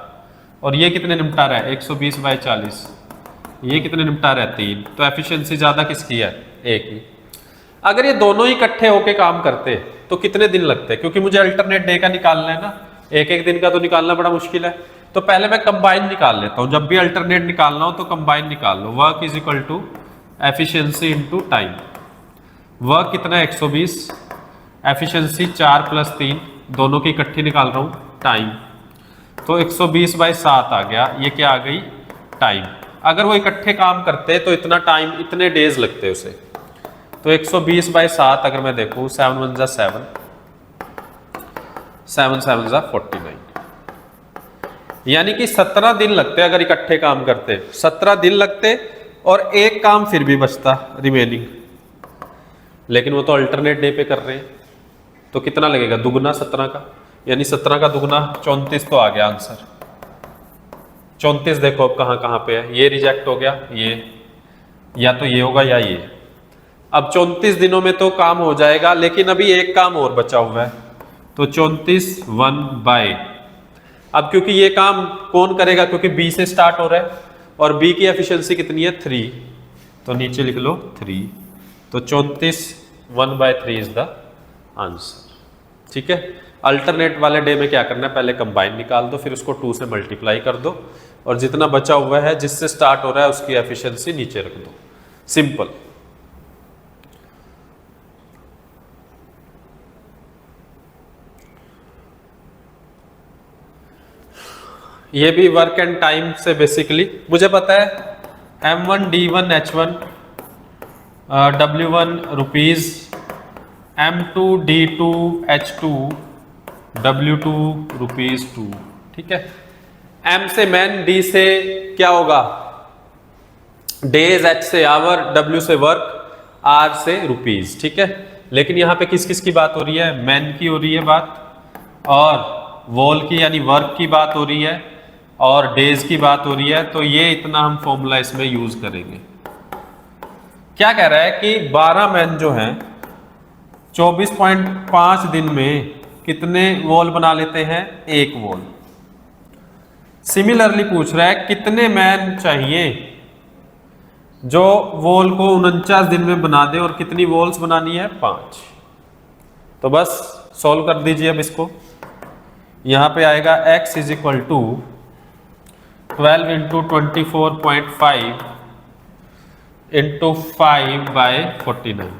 और ये कितने निपटा रहा है? 120 बाय 40, ये कितने निपटा रहा है? 3। तो एफिशिएंसी ज्यादा किसकी है? एक ही। अगर ये दोनों ही इकट्ठे होके काम करते तो कितने दिन लगते? क्योंकि मुझे अल्टरनेट डे का निकालना है ना, एक एक दिन का तो निकालना बड़ा मुश्किल है। तो पहले मैं कंबाइन निकाल लेता हूं, जब भी अल्टरनेट निकालना हो तो कंबाइन निकाल लो। Work is equal to efficiency into time. Work कितना है? 120, एफिशिएंसी 4 + 3, दोनों की इकट्ठी निकाल रहा हूं, टाइम। तो 120 बाय 7 आ गया, ये क्या आ गई? टाइम। अगर वो इकट्ठे काम करते तो इतना टाइम, इतने डेज लगते उसे। तो 120 बाय 7 अगर मैं देखूं, 7 1 जा 7, 7 7 जा 49, यानी कि 17 दिन लगते अगर इकट्ठे काम करते, 17 दिन लगते, और एक काम फिर भी बचता रिमेनिंग। लेकिन वो तो अल्टरनेट डे पे कर रहे हैं, तो कितना लगेगा? दुगना 17 का, यानी 17 का दुगना 34 तो आ गया आंसर। 34 देखो अब कहाँ कहाँ पे है, ये रिजेक्ट हो गया, ये या तो ये होगा या ये। अब 34 दिनों में तो काम हो जाएगा, लेकिन अभी एक काम और बचा हुआ है, तो 34 1 बाय। अब क्योंकि ये काम कौन करेगा? क्योंकि B से स्टार्ट हो रहा है, और B की एफिशिएंसी कितनी है? 3, तो नीचे लिख लो 3। तो 34 1 बाय 3 इज द आंसर। ठीक है। अल्टरनेट वाले डे में क्या करना है? पहले कंबाइन निकाल दो, फिर उसको 2 से मल्टीप्लाई कर दो, और जितना बचा हुआ है जिससे स्टार्ट हो रहा है उसकी एफिशिएंसी नीचे रख दो। सिंपल। ये भी वर्क एंड टाइम से बेसिकली मुझे पता है M1 D1 H1 W1 rupees, M2 D2 H2 W2 rupees 2। ठीक है। M से मैन, D से क्या होगा? डेज, H से आवर, W से वर्क, R से रुपीज। ठीक है। लेकिन यहाँ पे किस किस की बात हो रही है? मैन की हो रही है बात, और वॉल की यानी वर्क की बात हो रही है, और डेज की बात हो रही है। तो ये इतना हम फॉर्मूला इसमें यूज करेंगे। क्या कह रहा है कि 12 मैन जो हैं 24.5 दिन में कितने वॉल बना लेते हैं? एक वॉल। सिमिलरली पूछ रहा है कितने मैन चाहिए जो वॉल को 49 दिन में बना दे, और कितनी वॉल्स बनानी है? 5। तो बस सॉल्व कर दीजिए अब इसको। यहां पे आएगा x is equal to 12 into 24.5 into 5 by 49।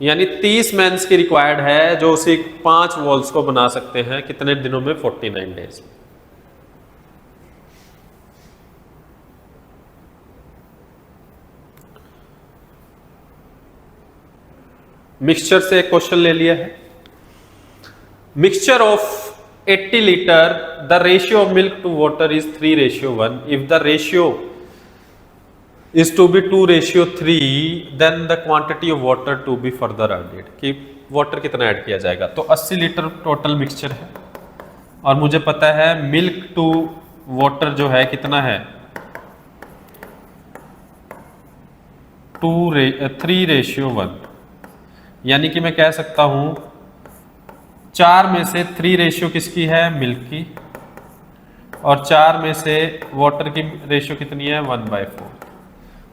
यानी 30 मेंस की रिक्वायर्ड है जो उसी 5 वॉल्स को बना सकते हैं कितने दिनों में? 49 डेज में। मिक्सचर से एक क्वेश्चन ले लिया है। Mixture of 80 litre, the ratio of milk to water is 3:1। If the ratio is to be 2:3, then the quantity of water to be further added। कि वाटर कितना ऐड किया जाएगा? तो 80 लीटर टोटल मिक्सचर है, और मुझे पता है मिल्क टू वाटर जो है कितना है? 3:1। यानी कि मैं कह सकता हूं 4 में से 3 रेशियो किसकी है? मिल्क की, और 4 में से वाटर की रेशियो कितनी है 1/4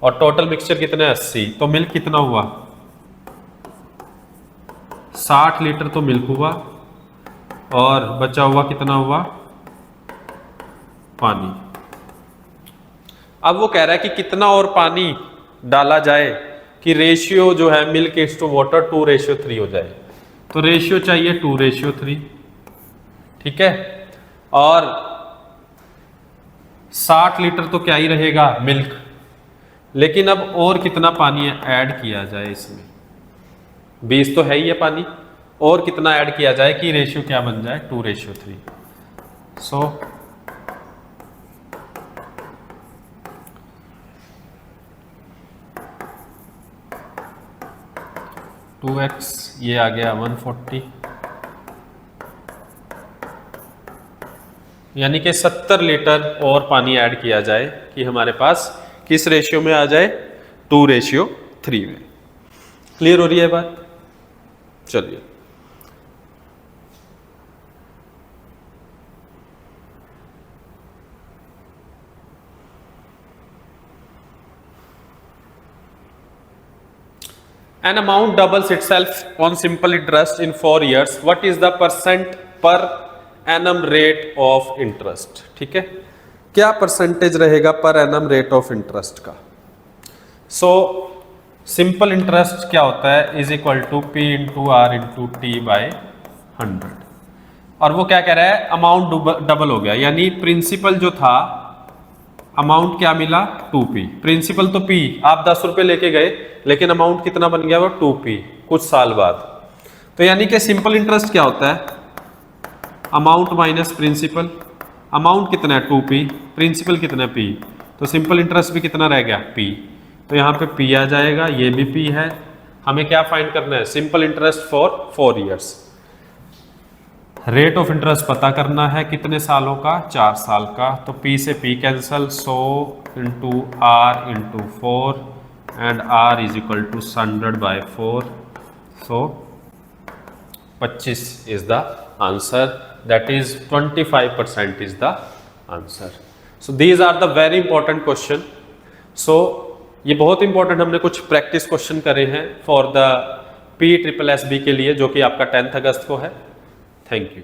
और टोटल मिक्सचर कितना है 80। तो मिल्क कितना हुआ 60 लीटर तो मिल्क हुआ और बचा हुआ कितना हुआ पानी। अब वो कह रहा है कि कितना और पानी डाला जाए कि रेशियो जो है मिल्क इज टू वाटर 2:3 हो जाए। तो रेशियो चाहिए 2:3, ठीक है। और 60 लीटर तो क्या ही रहेगा मिल्क, लेकिन अब और कितना पानी ऐड किया जाए इसमें, 20 तो है ही है पानी, और कितना ऐड किया जाए कि रेशियो क्या बन जाए 2:3। सो 2x ये आ गया 140, यानी कि 70 लीटर और पानी ऐड किया जाए कि हमारे पास किस रेशियो में आ जाए 2:3 में। क्लियर हो रही है बात? चलिए an amount doubles itself on simple interest in 4 years. What is the percent per annum rate of interest? ठीक है, क्या परसेंटेज रहेगा per annum rate of interest का? सो सिंपल इंटरेस्ट क्या होता है is equal to P into R into T by 100। और वो क्या कह रहा है अमाउंट डबल हो गया, यानी प्रिंसिपल जो था अमाउंट क्या मिला 2p। प्रिंसिपल तो p आप 10 रुपए लेके गए, लेकिन अमाउंट कितना बन गया वो 2p कुछ साल बाद। तो यानी कि सिंपल इंटरेस्ट क्या होता है अमाउंट माइनस प्रिंसिपल। अमाउंट कितना है 2p, प्रिंसिपल कितना है p, तो सिंपल इंटरेस्ट भी कितना रह गया p। तो यहाँ पे p आ जाएगा, ये भी p है। हमें क्या फाइंड करना है simple interest for 4 years. Rate of interest पता करना है कितने सालों का 4 साल का। तो p से p cancel 100 into R into 4 and r is equal to 100/4। So 25 is the answer, that is 25% is the answer. So these are the very important question. So ये बहुत इंपॉर्टेंट हमने कुछ प्रैक्टिस क्वेश्चन करे हैं for the PSSB के लिए, जो कि आपका 10th अगस्त को है। Thank you.